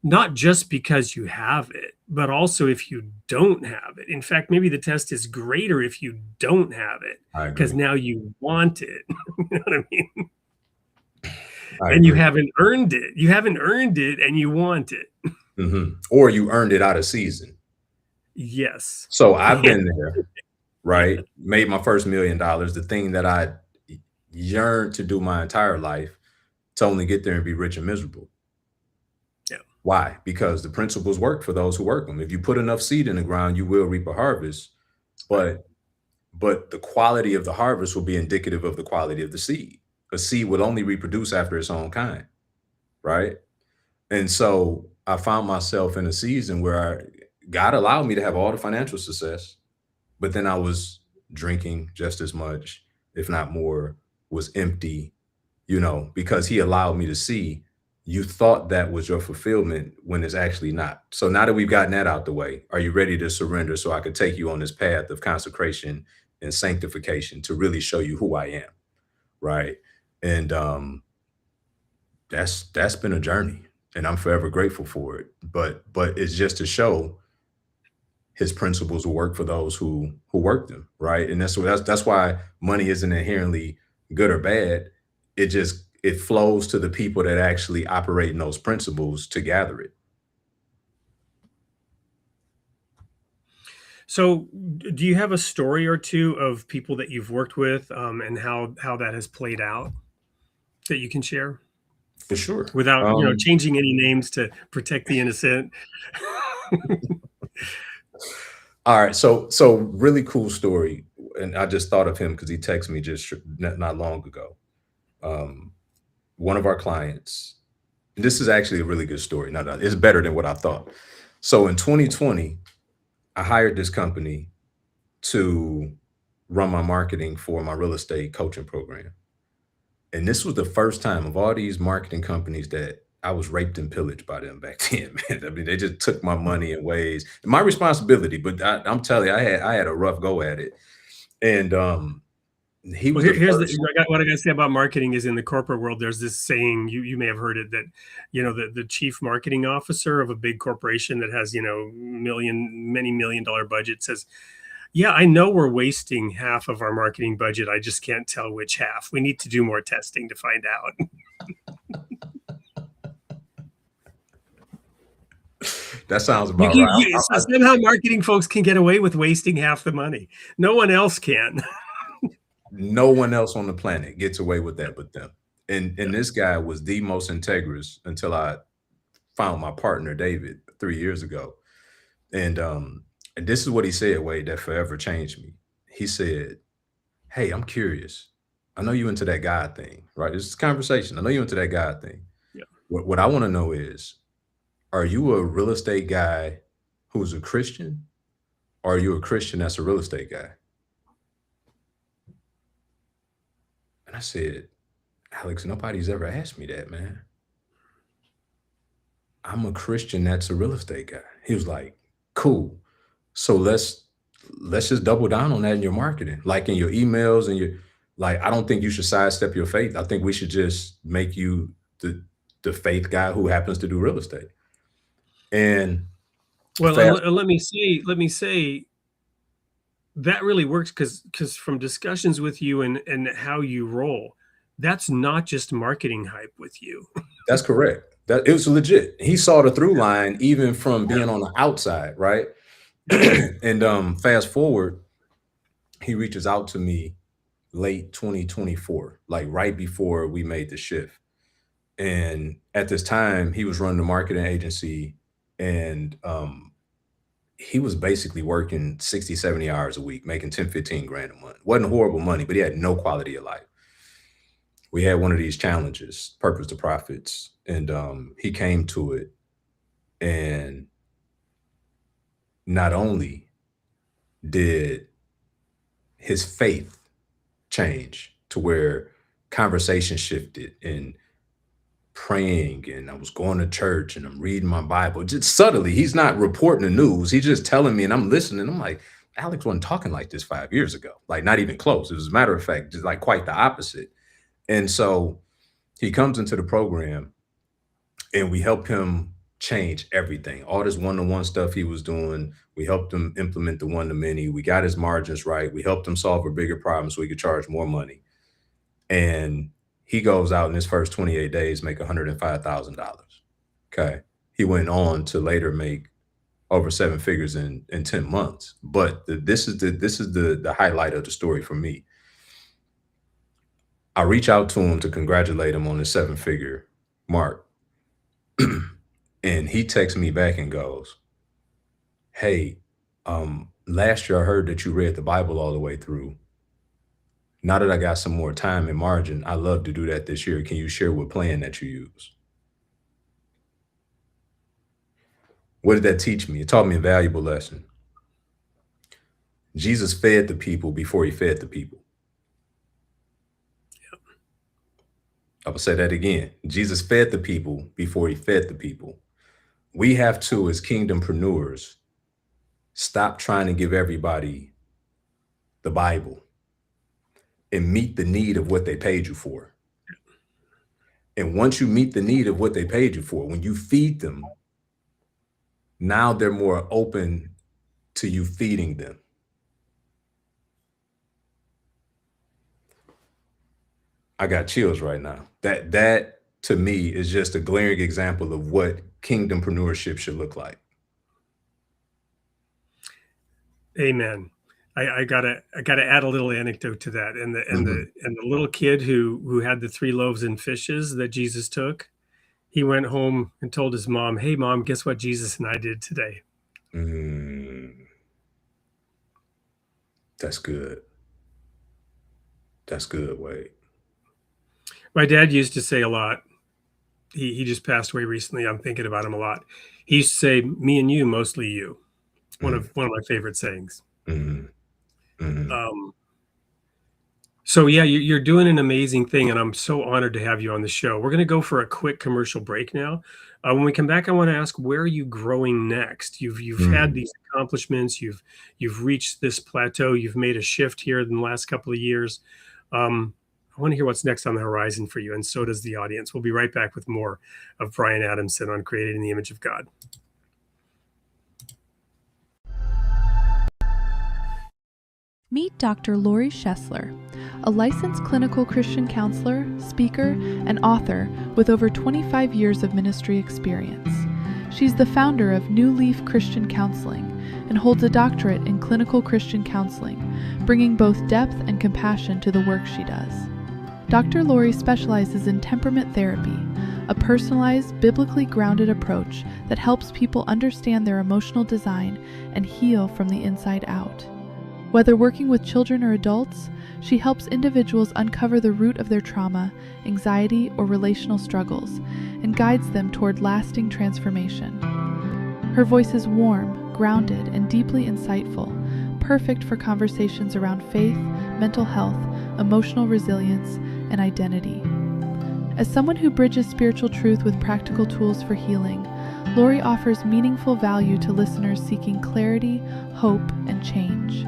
not just because you have it, but also if you don't have it. In fact, maybe the test is greater if you don't have it, I because agree. now you want it. You know what I mean? I And you agree. haven't earned it. You haven't earned it and you want it. Or you earned it out of season. Yes. So I've been there, right? Made my first $1 million, the thing that I yearned to do my entire life, to only get there and be rich and miserable. Yeah. Why? Because the principles work for those who work them. If you put enough seed in the ground, you will reap a harvest. Right. But the quality of the harvest will be indicative of the quality of the seed. A seed will only reproduce after its own kind, right? And so I found myself in a season where God allowed me to have all the financial success, but then I was drinking just as much, if not more, was empty, because he allowed me to see, you thought that was your fulfillment when it's actually not. So now that we've gotten that out the way, are you ready to surrender so I could take you on this path of consecration and sanctification to really show you who I am, right? And that's been a journey, and I'm forever grateful for it. But it's just to show his principles will work for those who work them, right? And that's why money isn't inherently good or bad. It flows to the people that actually operate in those principles to gather it. So, do you have a story or two of people that you've worked with, and how that has played out that you can share For sure. without changing any names to protect the innocent? All right, so really cool story, and I just thought of him because he texted me just not long ago. Um, One of our clients, and this is actually a really good story. No, it's better than what I thought. So in 2020, I hired this company to run my marketing for my real estate coaching program. And this was the first time of all these marketing companies that I was raped and pillaged by them back then, man. I mean, they just took my money in ways, my responsibility, but I'm telling you, I had a rough go at it. And he Well, was the here's first. what I got to say about marketing is, in the corporate world, there's this saying, you may have heard it, that the chief marketing officer of a big corporation that has many $1 million budget says, "Yeah, I know we're wasting half of our marketing budget. I just can't tell which half. We need to do more testing to find out." That sounds about right. So somehow marketing folks can get away with wasting half the money. No one else can. No one else on the planet gets away with that but them. And this guy was the most integrous until I found my partner David 3 years ago. And this is what he said, Wade, that forever changed me. He said, "Hey, I'm curious. I know you into that God thing, right? This is a conversation. I know you into that God thing. Yeah. What I want to know is, are you a real estate guy who's a Christian, or are you a Christian that's a real estate guy? And I said, Alex, nobody's ever asked me that, man. I'm a Christian that's a real estate guy. He was like, cool. So let's just double down on that in your marketing, like in your emails and your, like, I don't think you should sidestep your faith. I think we should just make you the faith guy who happens to do real estate. And Well, fast, let me say that really works because from discussions with you and how you roll, that's not just marketing hype with you. that's correct. That it was legit. He saw the through line even from being on the outside, right? And fast forward, he reaches out to me late 2024, like right before we made the shift. And at this time, he was running a marketing agency, and he was basically working 60, 70 hours a week, making 10, 15 grand a month. Wasn't horrible money, but he had no quality of life. We had one of these challenges, Purpose to Profits, and he came to it, and not only did his faith change to where conversation shifted and praying, and I was going to church and I'm reading my Bible. Just subtly, he's not reporting the news. He's just telling me and I'm listening. I'm like, Alex wasn't talking like this 5 years ago. Like not even close. It was a matter of fact, just like quite the opposite. And so he comes into the program and we help him change everything. All this one-to-one stuff he was doing, we helped him implement the one-to-many. We got his margins right. We helped him solve a bigger problem so he could charge more money. And he goes out in his first 28 days, make $105,000. Okay. He went on to later make over 7 figures in 10 months. But this is the highlight of the story for me. I reach out to him to congratulate him on his 7-figure mark. And he texts me back and goes, hey, last year I heard that you read the Bible all the way through. Now that I got some more time and margin, I love to do that this year. Can you share what plan that you use? What did that teach me? It taught me a valuable lesson. Jesus fed the people before he fed the people. Yep. I will say that again. Jesus fed the people before he fed the people. We have to, as kingdompreneurs, stop trying to give everybody the Bible and meet the need of what they paid you for. And once you meet the need of what they paid you for, when you feed them, now they're more open to you feeding them. I got chills right now. That to me is just a glaring example of what kingdompreneurship should look like. Amen. I gotta add a little anecdote to that. And the little kid who had the 3 loaves and fishes that Jesus took, he went home and told his mom, hey mom, guess what Jesus and I did today? That's good. That's good, Wade. My dad used to say a lot. He just passed away recently. I'm thinking about him a lot. He used to say, me and you, mostly you. One of my favorite sayings. So yeah, you're doing an amazing thing, and I'm so honored to have you on the show. We're going to go for a quick commercial break now. When we come back, I want to ask, where are you growing next? You've had these accomplishments. You've reached this plateau. You've made a shift here in the last couple of years. I want to hear what's next on the horizon for you, and so does the audience. We'll be right back with more of Bryan Adamson on Created in the Image of God. Meet Dr. Lori Schessler, a licensed clinical Christian counselor, speaker, and author with over 25 years of ministry experience. She's the founder of New Leaf Christian Counseling and holds a doctorate in clinical Christian counseling, bringing both depth and compassion to the work she does. Dr. Lori specializes in temperament therapy, a personalized, biblically grounded approach that helps people understand their emotional design and heal from the inside out. Whether working with children or adults, she helps individuals uncover the root of their trauma, anxiety, or relational struggles, and guides them toward lasting transformation. Her voice is warm, grounded and deeply insightful, perfect for conversations around faith, mental health, emotional resilience, and identity. As someone who bridges spiritual truth with practical tools for healing, Lori offers meaningful value to listeners seeking clarity, hope, and change.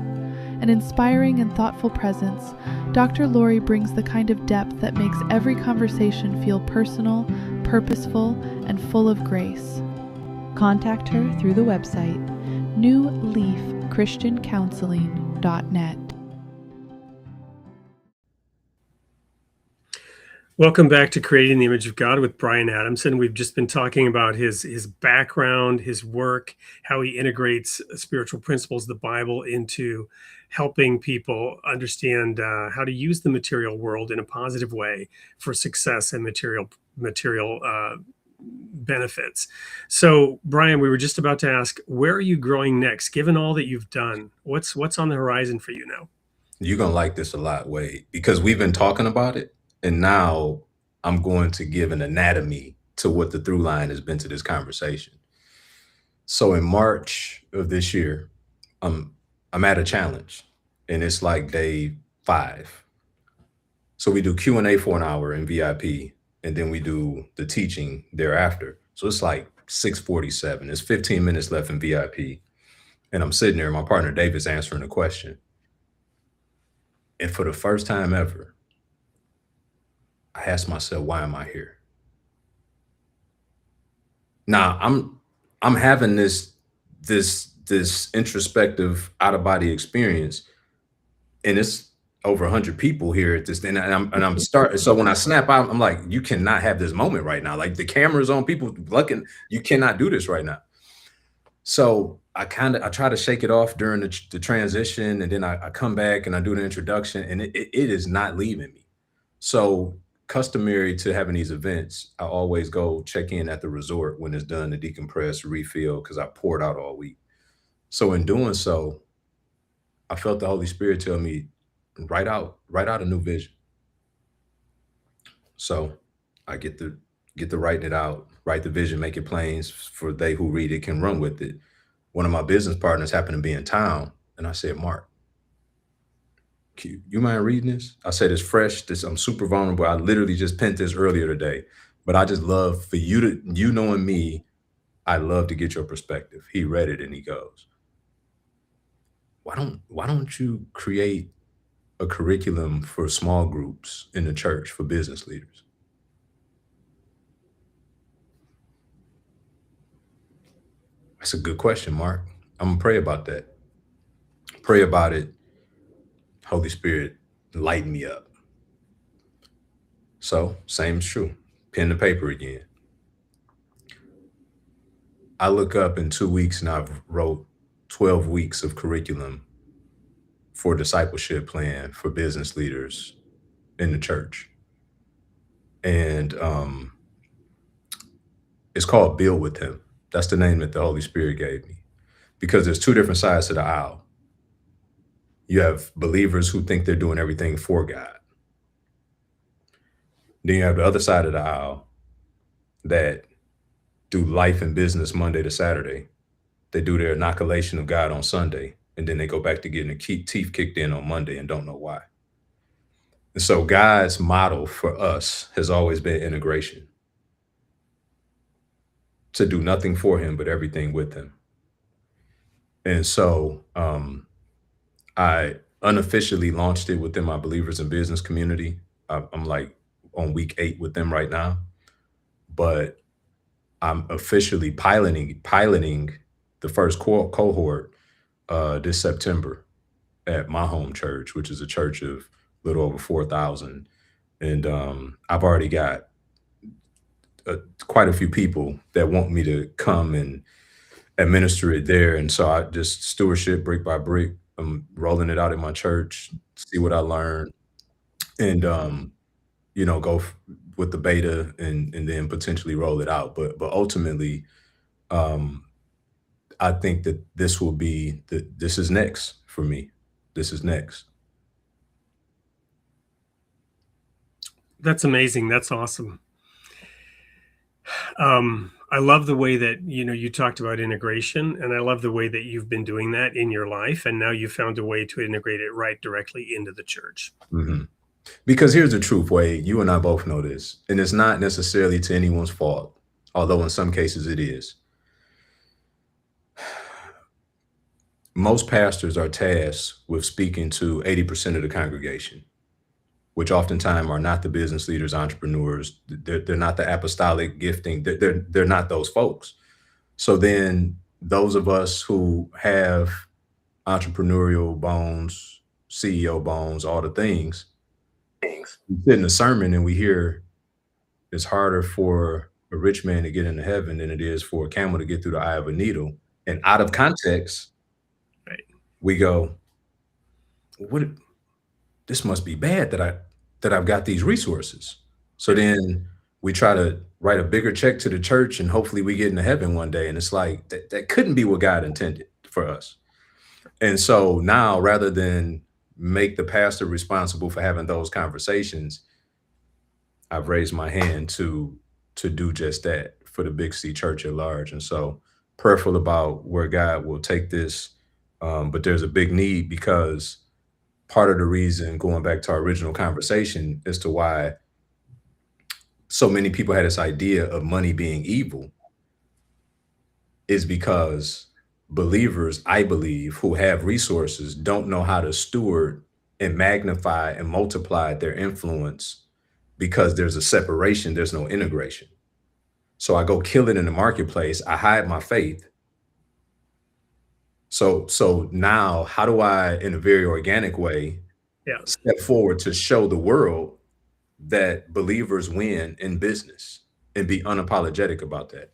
An inspiring and thoughtful presence, Dr. Lori brings the kind of depth that makes every conversation feel personal, purposeful, and full of grace. Contact her through the website newleafchristiancounseling.net. Welcome back to Creating the Image of God with Brian Adamson. We've just been talking about his background, his work, how he integrates spiritual principles, the Bible, into helping people understand how to use the material world in a positive way for success and material benefits. So, Brian, we were just about to ask, where are you growing next? Given all that you've done, what's on the horizon for you now? You're going to like this a lot, Wade, because we've been talking about it. And now I'm going to give an anatomy to what the through line has been to this conversation. So in March of this year, I'm at a challenge, and it's like day 5. So we do Q&A for an hour in VIP, and then we do the teaching thereafter. So it's like 6:47. There's 15 minutes left in VIP. And I'm sitting there, my partner David's answering a question. And for the first time ever, I asked myself, why am I here? Now I'm having this introspective out of body experience, and it's over 100 people here at this, and I'm starting. So when I snap out, I'm like, you cannot have this moment right now. Like the camera's on, people looking, you cannot do this right now. So I try to shake it off during the transition, and then I come back and I do the introduction, and it is not leaving me. So customary to having these events, I always go check in at the resort when it's done to decompress, refill, because I poured out all week. So in doing so, I felt the Holy Spirit tell me, write out a new vision. So I get the writing it out, write the vision, make it plain for they who read it can run with it. One of my business partners happened to be in town, and I said, Mark, you mind reading this? I said, it's fresh. I'm super vulnerable. I literally just penned this earlier today, but I just love for you knowing me, I love to get your perspective. He read it and he goes, why don't you create a curriculum for small groups in the church for business leaders? That's a good question, Mark. I'm gonna pray about that. Pray about it. Holy Spirit, lighten me up. So same is true. Pen to paper again. I look up in 2 weeks and I've wrote 12 weeks of curriculum for discipleship plan for business leaders in the church. And it's called Build with Him. That's the name that the Holy Spirit gave me, because there's 2 different sides to the aisle. You have believers who think they're doing everything for God. Then you have the other side of the aisle that do life and business Monday to Saturday. They do their inoculation of God on Sunday, and then they go back to getting the teeth kicked in on Monday and don't know why. And so God's model for us has always been integration. To do nothing for Him, but everything with Him. And so I unofficially launched it within my Believers in Business community. I'm like on week 8 with them right now, but I'm officially piloting the first cohort this September at my home church, which is a church of a little over 4,000. And I've already got quite a few people that want me to come and administer it there. And so I just stewardship brick by brick. I'm rolling it out in my church, see what I learn, and go with the beta and then potentially roll it out. But ultimately, I think that this will be this is next for me. This is next. That's amazing. That's awesome. I love the way that, you talked about integration, and I love the way that you've been doing that in your life. And now you found a way to integrate it right directly into the church. Mhm. Because here's the truth, Wade, you and I both know this, and it's not necessarily to anyone's fault, although in some cases it is. Most pastors are tasked with speaking to 80% of the congregation, which oftentimes are not the business leaders, entrepreneurs. They're not the apostolic gifting. They're not those folks. So then those of us who have entrepreneurial bones, CEO bones, all the things, we sit in a sermon and we hear it's harder for a rich man to get into heaven than it is for a camel to get through the eye of a needle. And out of context, Right. we go, what this must be bad that I've got these resources. So then we try to write a bigger check to the church and hopefully we get into heaven one day. And it's like that couldn't be what God intended for us. And so now rather than make the pastor responsible for having those conversations, I've raised my hand to do just that for the Big C church at large. And so prayerful about where God will take this. But there's a big need because part of the reason, going back to our original conversation, as to why so many people had this idea of money being evil is because believers, I believe, who have resources don't know how to steward and magnify and multiply their influence because there's a separation, there's no integration. So I go kill it in the marketplace, I hide my faith. So now how do I, in a very organic way, step forward to show the world that believers win in business and be unapologetic about that?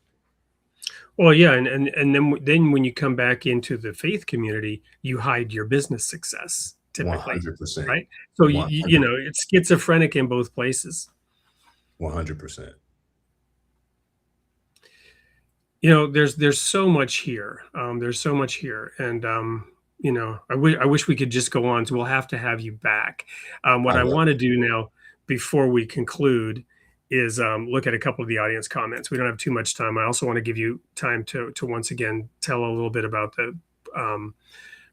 Well, yeah, and then when you come back into the faith community, you hide your business success typically, 100%. right? So 100%. it's schizophrenic in both places. 100%. There's so much here. There's so much here, and I wish we could just go on. So we'll have to have you back. What I want to do now, before we conclude, is look at a couple of the audience comments. We don't have too much time. I also want to give you time to once again tell a little bit about the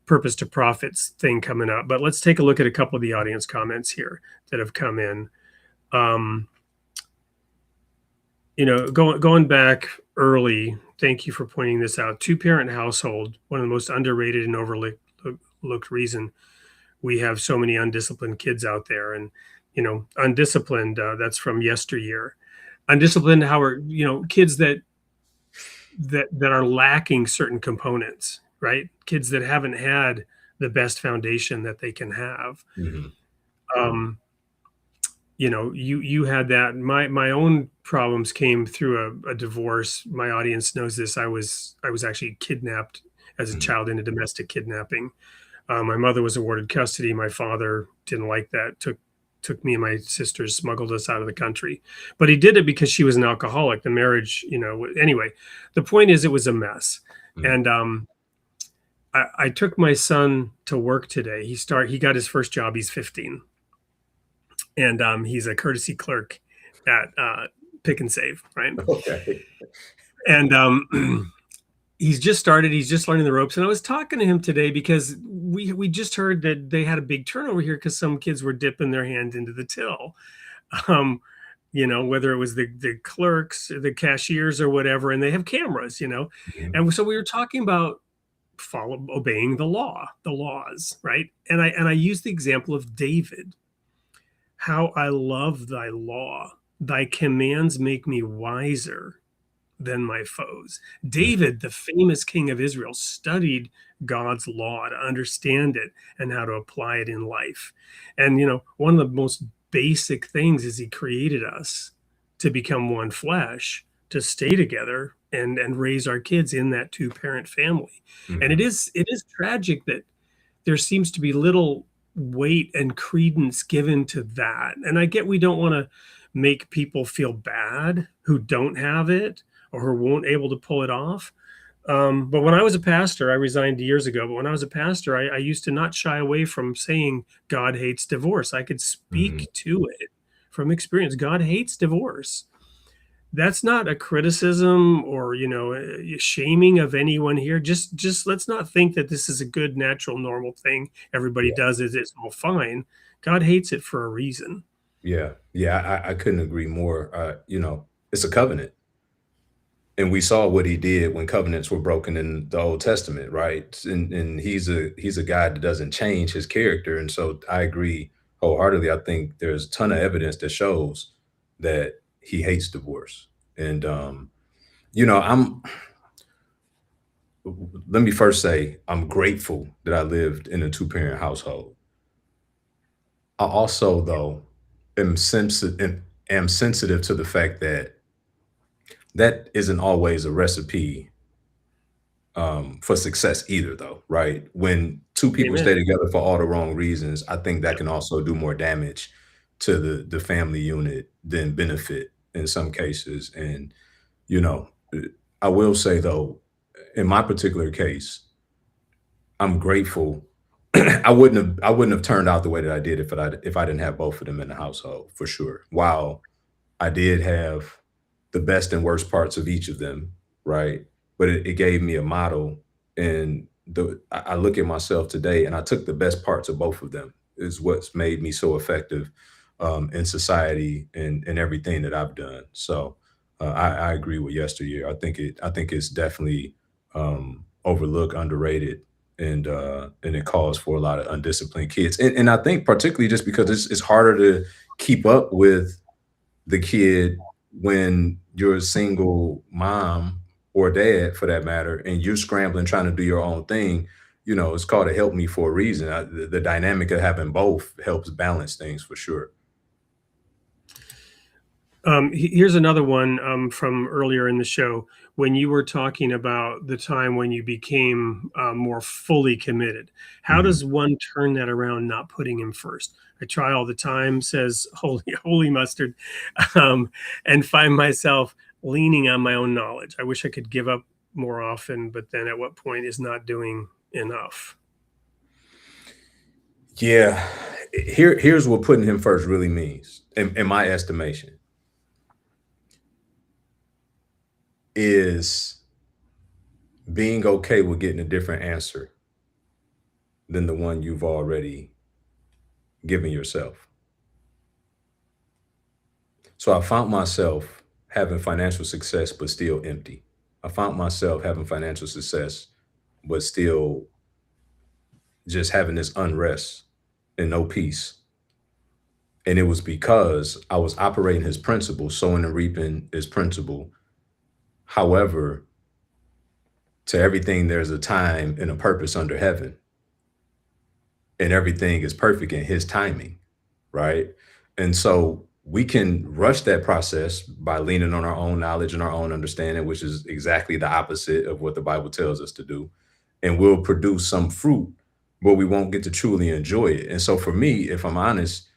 purpose to profits thing coming up. But let's take a look at a couple of the audience comments here that have come in. Going back early, thank you for pointing this out. Two-parent household, one of the most underrated and overlooked reason we have so many undisciplined kids out there. And undisciplined, that's from yesteryear. Undisciplined, how are kids that are lacking certain components, right? Kids that haven't had the best foundation that they can have. Mm-hmm. You had that. My own problems came through a divorce. My audience knows this. I was actually kidnapped as a child in a domestic kidnapping. My mother was awarded custody. My father didn't like that. Took me and my sisters, smuggled us out of the country. But he did it because she was an alcoholic. The marriage, anyway, the point is it was a mess. Mm-hmm. And I took my son to work today. He got his first job. He's 15. And he's a courtesy clerk at Pick and Save, right? Okay. And he's just started. He's just learning the ropes. And I was talking to him today because we just heard that they had a big turnover here because some kids were dipping their hand into the till, whether it was the clerks, or the cashiers, or whatever. And they have cameras, Mm-hmm. And so we were talking about obeying the laws, right? And I used the example of David. How I love thy law. Thy commands make me wiser than my foes. David, the famous king of Israel, studied God's law to understand it and how to apply it in life. And, one of the most basic things is he created us to become one flesh, to stay together and raise our kids in that two-parent family. Mm-hmm. And it is tragic that there seems to be little weight and credence given to that. And I get we don't want to make people feel bad who don't have it or who won't able to pull it off. But when I was a pastor, I resigned years ago, but when I was a pastor, I used to not shy away from saying God hates divorce. I could speak to it from experience. God hates divorce. That's not a criticism or, shaming of anyone here. Just let's not think that this is a good, natural, normal thing. Everybody Yeah. does it. It's all fine. God hates it for a reason. Yeah. Yeah. I couldn't agree more. It's a covenant. And we saw what he did when covenants were broken in the Old Testament, right? And he's a guy that doesn't change his character. And so I agree wholeheartedly. I think there's a ton of evidence that shows that he hates divorce. And I'm let me first say I'm grateful that I lived in a two-parent household. I also, though, am sensitive to the fact that that isn't always a recipe for success either, though, right? When two people Amen. stay together for all the wrong reasons, I think that Yeah. can also do more damage to the family unit than benefit in some cases. And you know, I will say though, in my particular case, I'm grateful. I wouldn't have turned out the way that I did if I didn't have both of them in the household for sure. While I did have the best and worst parts of each of them, right? But it gave me a model, and I look at myself today, and I took the best parts of both of them. Is what's made me so effective in society and everything that I've done. So I agree with yesteryear. I think it's definitely overlooked, underrated, and it calls for a lot of undisciplined kids. And I think particularly just because it's harder to keep up with the kid when you're a single mom or dad for that matter, and you're scrambling trying to do your own thing. It's called a help me for a reason. The dynamic of having both helps balance things for sure. Here's another one from earlier in the show when you were talking about the time when you became more fully committed. How Mhm. does one turn that around, not putting him first? I try all the time, says holy mustard, um, and find myself leaning on my own knowledge. I wish I could give up more often, but then at what point is not doing enough? Yeah. Here's what putting him first really means, in my estimation, is being okay with getting a different answer than the one you've already given yourself. So I found myself having financial success, but still empty. I found myself having financial success, but still just having this unrest and no peace. And it was because I was operating his principle, sowing and reaping his principle. However, to everything, there's a time and a purpose under heaven, and everything is perfect in his timing, right? And so we can rush that process by leaning on our own knowledge and our own understanding, which is exactly the opposite of what the Bible tells us to do. And we'll produce some fruit, but we won't get to truly enjoy it. And so for me, if I'm honest,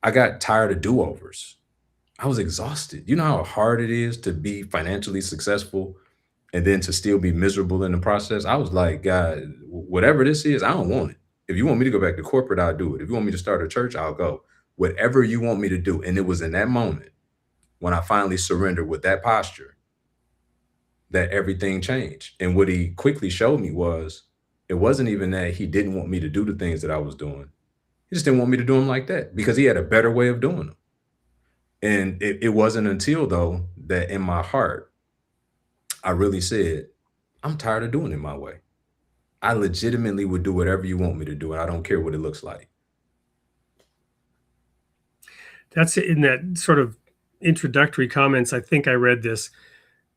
I got tired of do-overs. I was exhausted. You know how hard it is to be financially successful and then to still be miserable in the process? I was like, God, whatever this is, I don't want it. If you want me to go back to corporate, I'll do it. If you want me to start a church, I'll go. Whatever you want me to do. And it was in that moment when I finally surrendered with that posture that everything changed. And what he quickly showed me was it wasn't even that he didn't want me to do the things that I was doing. He just didn't want me to do them like that because he had a better way of doing them. And it wasn't until though that in my heart, I really said, I'm tired of doing it my way. I legitimately would do whatever you want me to do, and I don't care what it looks like. That's in that sort of introductory comments. I think I read this.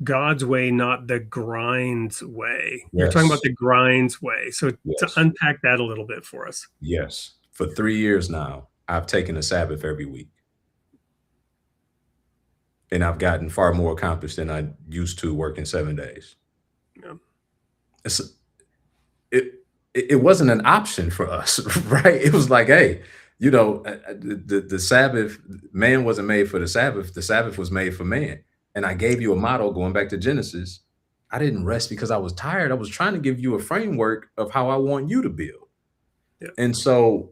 God's way, not the grind's way. You're talking about Yes, the grind's way. So to yes, unpack that a little bit for us. yes. For 3 years now, I've taken a Sabbath every week, and I've gotten far more accomplished than I used to working 7 days. Yeah. It's, it it wasn't an option for us, right? It was like, hey, the Sabbath, man wasn't made for the Sabbath. The Sabbath was made for man. And I gave you a model going back to Genesis. I didn't rest because I was tired. I was trying to give you a framework of how I want you to build. Yeah. And so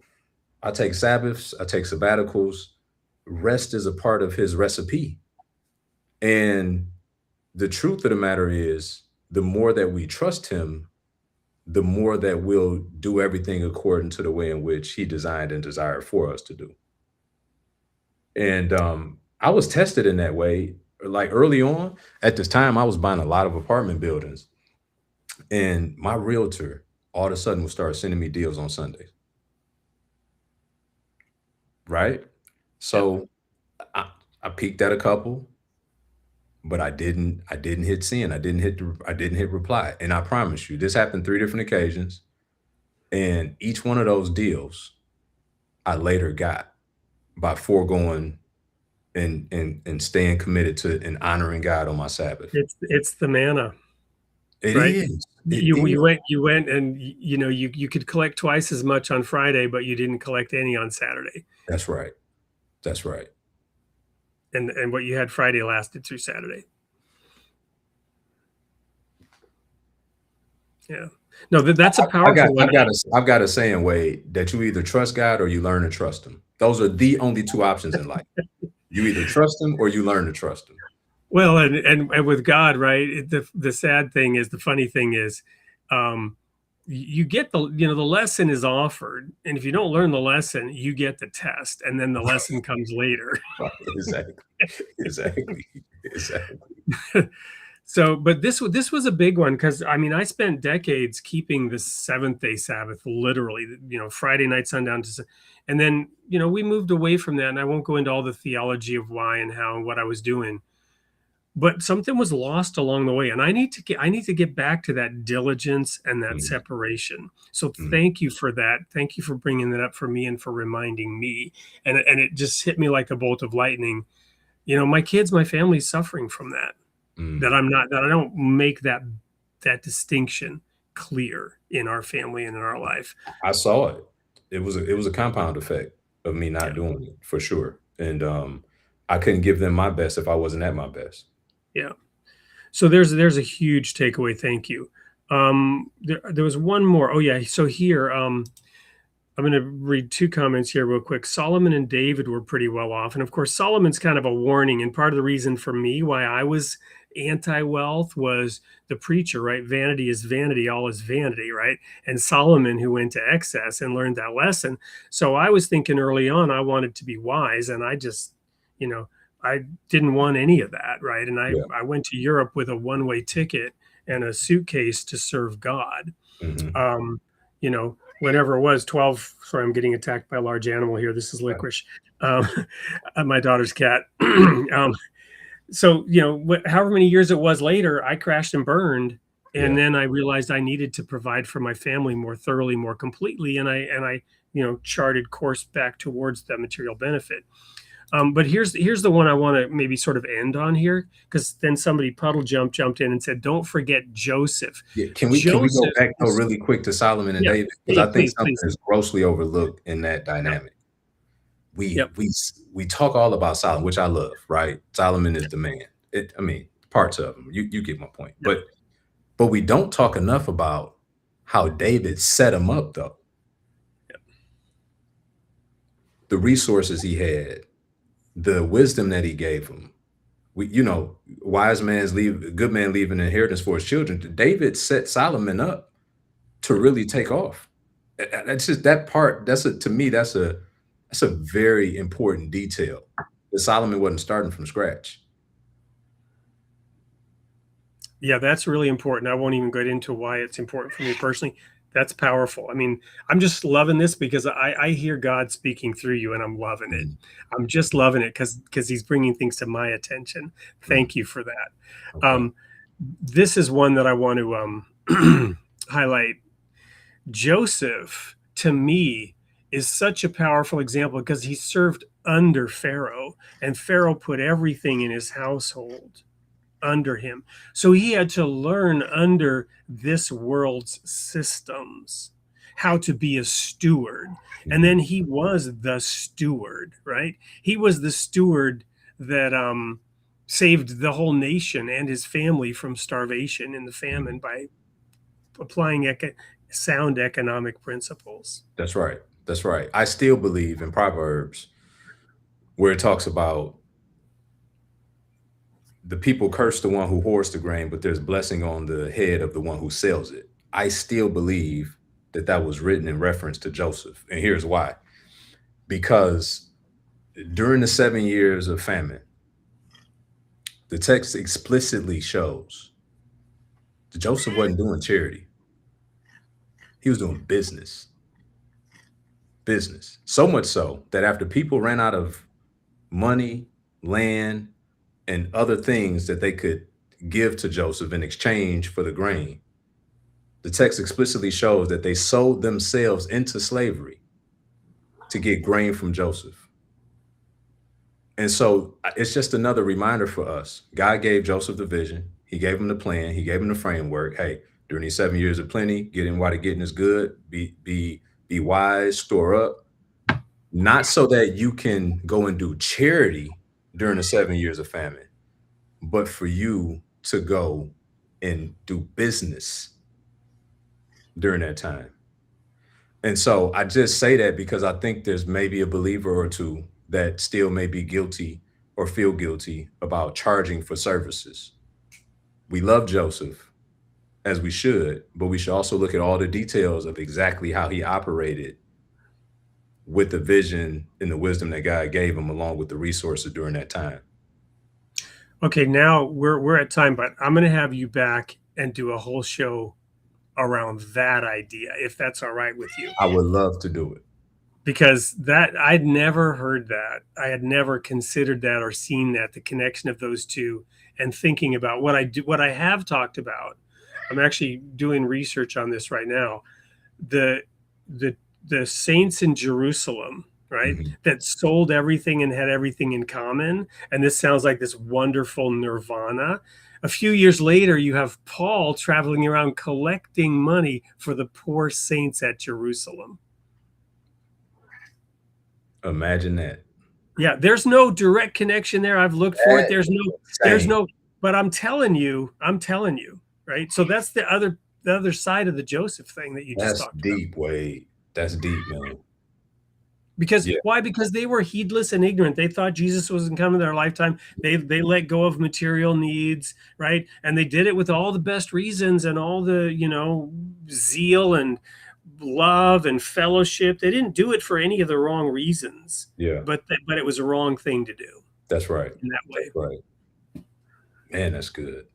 I take Sabbaths, I take sabbaticals. Rest is a part of his recipe. And the truth of the matter is, the more that we trust him, the more that we'll do everything according to the way in which he designed and desired for us to do. And I was tested in that way. Like early on, at this time, I was buying a lot of apartment buildings, and my realtor all of a sudden would start sending me deals on Sundays, right? Yep. So I peeked at a couple, but I didn't hit send. I didn't hit reply. And I promise you, this happened 3 different occasions. And each one of those deals I later got by foregoing and staying committed to and honoring God on my Sabbath. It's the manna, It right? is. It You is. you went and you know you could collect twice as much on Friday, but you didn't collect any on Saturday. That's right. That's right. And what you had Friday lasted through Saturday. Yeah. No, that's a powerful one. I've got a saying, Wade, that you either trust God or you learn to trust him. Those are the only two options in life. You either trust him or you learn to trust him. Well, and with God, right? The sad thing is, the funny thing is, you get the lesson is offered, and if you don't learn the lesson, you get the test, and then the lesson comes later. Exactly. So, but this was a big one, because I mean, I spent decades keeping the 7th-day Sabbath, literally, Friday night sundown and then we moved away from that, and I won't go into all the theology of why and how and what I was doing. But something was lost along the way, and I need to get back to that diligence and that separation. So thank you for that. Thank you for bringing that up for me and for reminding me. And it just hit me like a bolt of lightning. My kids, my family's suffering from that. That I don't make that distinction clear in our family and in our life. I saw it. It was a compound effect of me not doing it, for sure. And I couldn't give them my best if I wasn't at my best. Yeah. So there's a huge takeaway. Thank you. There was one more. Oh yeah. So here, I'm going to read 2 comments here real quick. Solomon and David were pretty well off. And of course, Solomon's kind of a warning. And part of the reason for me why I was anti-wealth was the preacher, right? Vanity is vanity, all is vanity, right? And Solomon, who went to excess and learned that lesson. So I was thinking early on, I wanted to be wise, and I just, I didn't want any of that, right? And I went to Europe with a one-way ticket and a suitcase to serve God. Whenever it was 12, sorry, I'm getting attacked by a large animal here. This is Licorice, my daughter's cat. So, however many years it was later, I crashed and burned. And then I realized I needed to provide for my family more thoroughly, more completely. And I charted course back towards that material benefit. But here's the one I want to maybe sort of end on here, because then somebody jumped in and said, don't forget Joseph. Yeah. Can we go back really quick to Solomon and David? Because I think something is grossly overlooked in that dynamic. We talk all about Solomon, which I love, right? Solomon is the man. Parts of him. You get my point. But we don't talk enough about how David set him up, though. The resources he had, the wisdom that he gave him. Wise man's good man leave an inheritance for his children. David set Solomon up to really take off. That's just that part. To me, that's a very important detail. That Solomon wasn't starting from scratch. Yeah, that's really important. I won't even get into why it's important for me personally. That's powerful. I mean, I'm just loving this because I hear God speaking through you, and I'm loving it. I'm just loving it because he's bringing things to my attention. Thank you for that. Okay. This is one that I want to highlight. Joseph, to me, is such a powerful example because he served under Pharaoh, and Pharaoh put everything in his household under him. So he had to learn under this world's systems how to be a steward. And then he was the steward, right? He was the steward that saved the whole nation and his family from starvation in the famine by applying sound economic principles. That's right. That's right. I still believe in Proverbs where it talks about the people curse the one who hoards the grain, but there's blessing on the head of the one who sells it. I still believe that that was written in reference to Joseph. And here's why. Because during the 7 years of famine, the text explicitly shows that Joseph wasn't doing charity. He was doing business. Business. So much so that after people ran out of money, land, and other things that they could give to Joseph in exchange for the grain, the text explicitly shows that they sold themselves into slavery to get grain from Joseph. And so it's just another reminder for us. God gave Joseph the vision. He gave him the plan. He gave him the framework. Hey, during these 7 years of plenty, getting while the getting is good, be wise, store up, not so that you can go and do charity during the 7 years of famine, but for you to go and do business during that time. And so I just say that because I think there's maybe a believer or two that still may be guilty or feel guilty about charging for services. We love Joseph, as we should, but we should also look at all the details of exactly how he operated with the vision and the wisdom that God gave him, along with the resources during that time. Okay, now we're at time, but I'm going to have you back and do a whole show around that idea, if that's all right with you. I would love to do it. Because that I'd never heard that. I had never considered that or seen that, the connection of those two, and thinking about what I have talked about. I'm actually doing research on this right now. The saints in Jerusalem, right? Mm-hmm. That sold everything and had everything in common. And this sounds like this wonderful nirvana. A few years later, you have Paul traveling around collecting money for the poor saints at Jerusalem. Imagine that. Yeah, there's no direct connection there. I've looked for it. There's no, but I'm telling you, right? So that's the other side of the Joseph thing that you just talked about. That's deep, Wade. That's deep, man. Because why? Because they were heedless and ignorant. They thought Jesus wasn't coming in their lifetime. They let go of material needs, right? And they did it with all the best reasons and all the, zeal and love and fellowship. They didn't do it for any of the wrong reasons. Yeah. But it was a wrong thing to do. That's right. In that way. That's right. Man, that's good.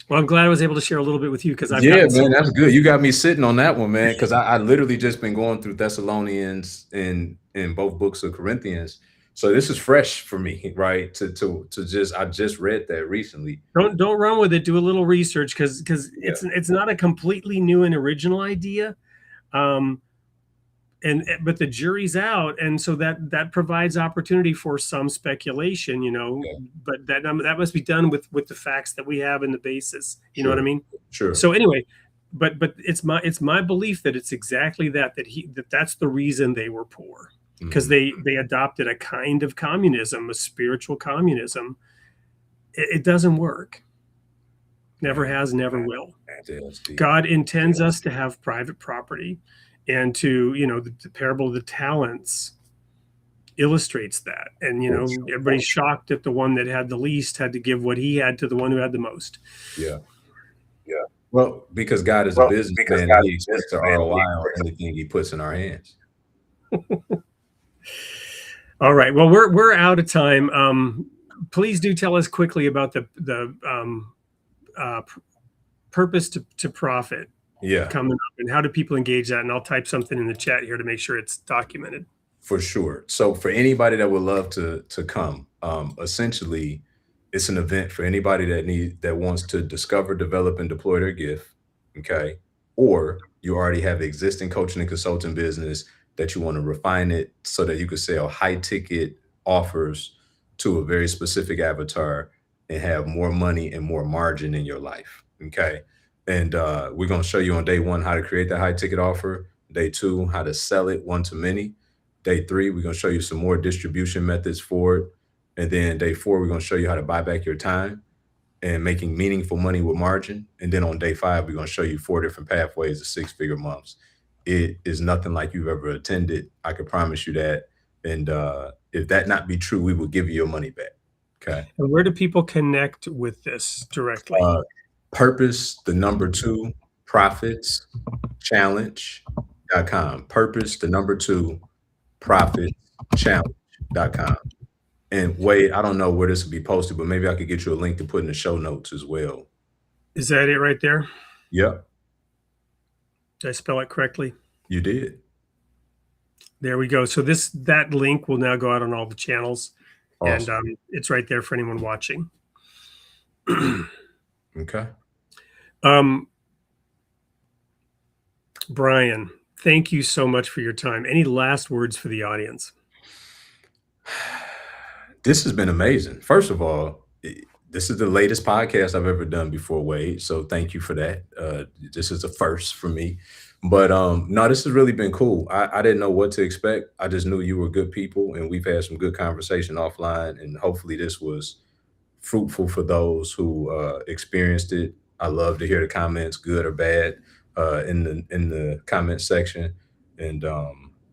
Well, I'm glad I was able to share a little bit with you because man, that's good. You got me sitting on that one, man, because I literally just been going through Thessalonians in both books of Corinthians. So this is fresh for me, right? I just read that recently. Don't run with it. Do a little research because it's not a completely new and original idea. But the jury's out, and so that provides opportunity for some speculation, but that must be done with the facts that we have in the basis. You know what I mean? Sure. So anyway, but it's my belief that it's exactly that's the reason they were poor, because they adopted a kind of communism, a spiritual communism. It doesn't work. Never has, never will. God intends us to have private property. And to, the parable of the talents illustrates that. And, everybody's shocked that the one that had the least had to give what he had to the one who had the most. Yeah. Yeah. Well, because God is a businessman, and he expects to ROI on anything he puts in our hands. All right. Well, we're out of time. Please do tell us quickly about the purpose to profit. Yeah. Coming up, and how do people engage that? And I'll type something in the chat here to make sure it's documented. For sure. So for anybody that would love to come, essentially, it's an event for anybody that wants to discover, develop, and deploy their gift. Okay. Or you already have an existing coaching and consulting business that you want to refine it so that you can sell high ticket offers to a very specific avatar and have more money and more margin in your life. Okay. And we're going to show you on day 1 how to create that high ticket offer. Day 2, how to sell it one to many. Day 3, we're going to show you some more distribution methods for it. And then day 4, we're going to show you how to buy back your time and making meaningful money with margin. And then on day 5, we're going to show you 4 different pathways to 6-figure months. It is nothing like you've ever attended. I can promise you that. And if that not be true, we will give you your money back. Okay. And where do people connect with this directly? Purpose, the number 2, profits, challenge.com. Purpose, the number 2, profits, challenge.com. And Wade, I don't know where this will be posted, but maybe I could get you a link to put in the show notes as well. Is that it right there? Yep, Did I spell it correctly? you did. There we go. So that link will now go out on all the channels, Awesome. and it's right there for anyone watching. Okay. Brian, thank you so much for your time. Any last words for the audience? This has been amazing. First of all, this is the latest podcast I've ever done before, Wade. So thank you for that. This is a first for me. But no, this has really been cool. I didn't know what to expect. I just knew you were good people, and we've had some good conversation offline. And hopefully this was fruitful for those who experienced it. I love to hear the comments, good or bad, in the comment section. And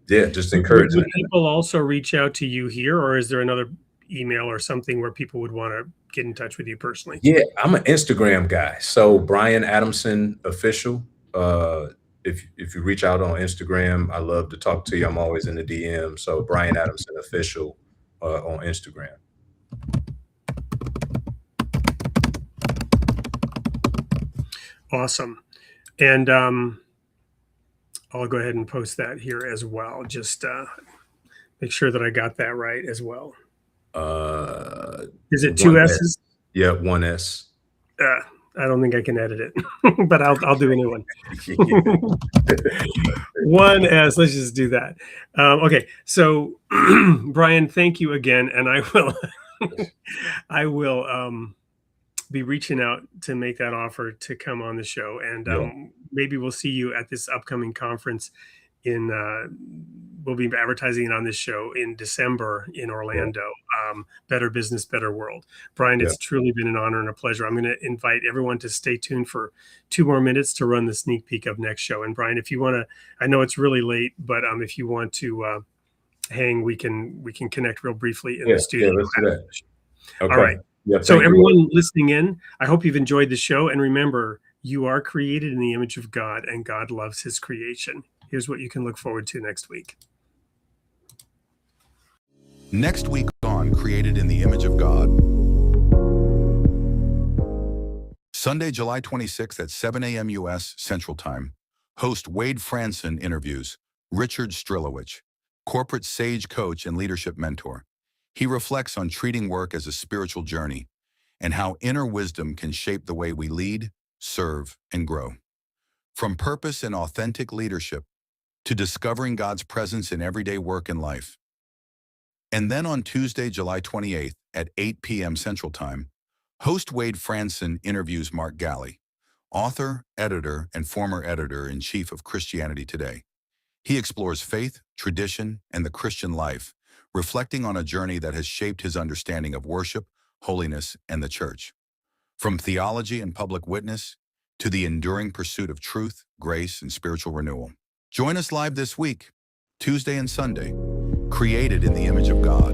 yeah, just encouraging. Would people also reach out to you here, or is there another email or something where people would want to get in touch with you personally? Yeah, I'm an Instagram guy. So Brian Adamson official. If you reach out on Instagram, I love to talk to you. I'm always in the DM. So Brian Adamson official on Instagram. Awesome. And I'll go ahead and post that here as well. Just make sure that I got that right as well. Is it 2 S's? Yeah, 1 S. I don't think I can edit it, but I'll do a new one. 1 S. Let's just do that. Okay. So Brian, thank you again. And I will be reaching out to make that offer to come on the show. And maybe we'll see you at this upcoming conference we'll be advertising it on this show in December in Orlando. Better Business, Better World. Brian, it's truly been an honor and a pleasure. I'm going to invite everyone to stay tuned for 2 more minutes to run the sneak peek of next show. And Brian, if you want to, I know it's really late, but if you want to hang, we can connect real briefly in the studio. Yeah, let's do that. Okay. All right. Yeah, so everyone listening in, I hope you've enjoyed the show. And remember, you are created in the image of God, and God loves his creation. Here's what you can look forward to next week. Next week on Created in the Image of God. Sunday, July 26th at 7 a.m. U.S. Central Time. Host Wade Franson interviews Richard Strilowich, corporate sage coach and leadership mentor. He reflects on treating work as a spiritual journey and how inner wisdom can shape the way we lead, serve, and grow. From purpose and authentic leadership to discovering God's presence in everyday work and life. And then on Tuesday, July 28th at 8 p.m. Central Time, host Wade Franson interviews Mark Galley, author, editor, and former editor-in-chief of Christianity Today. He explores faith, tradition, and the Christian life, reflecting on a journey that has shaped his understanding of worship, holiness, and the church. From theology and public witness to the enduring pursuit of truth, grace, and spiritual renewal. Join us live this week, Tuesday and Sunday, Created in the Image of God.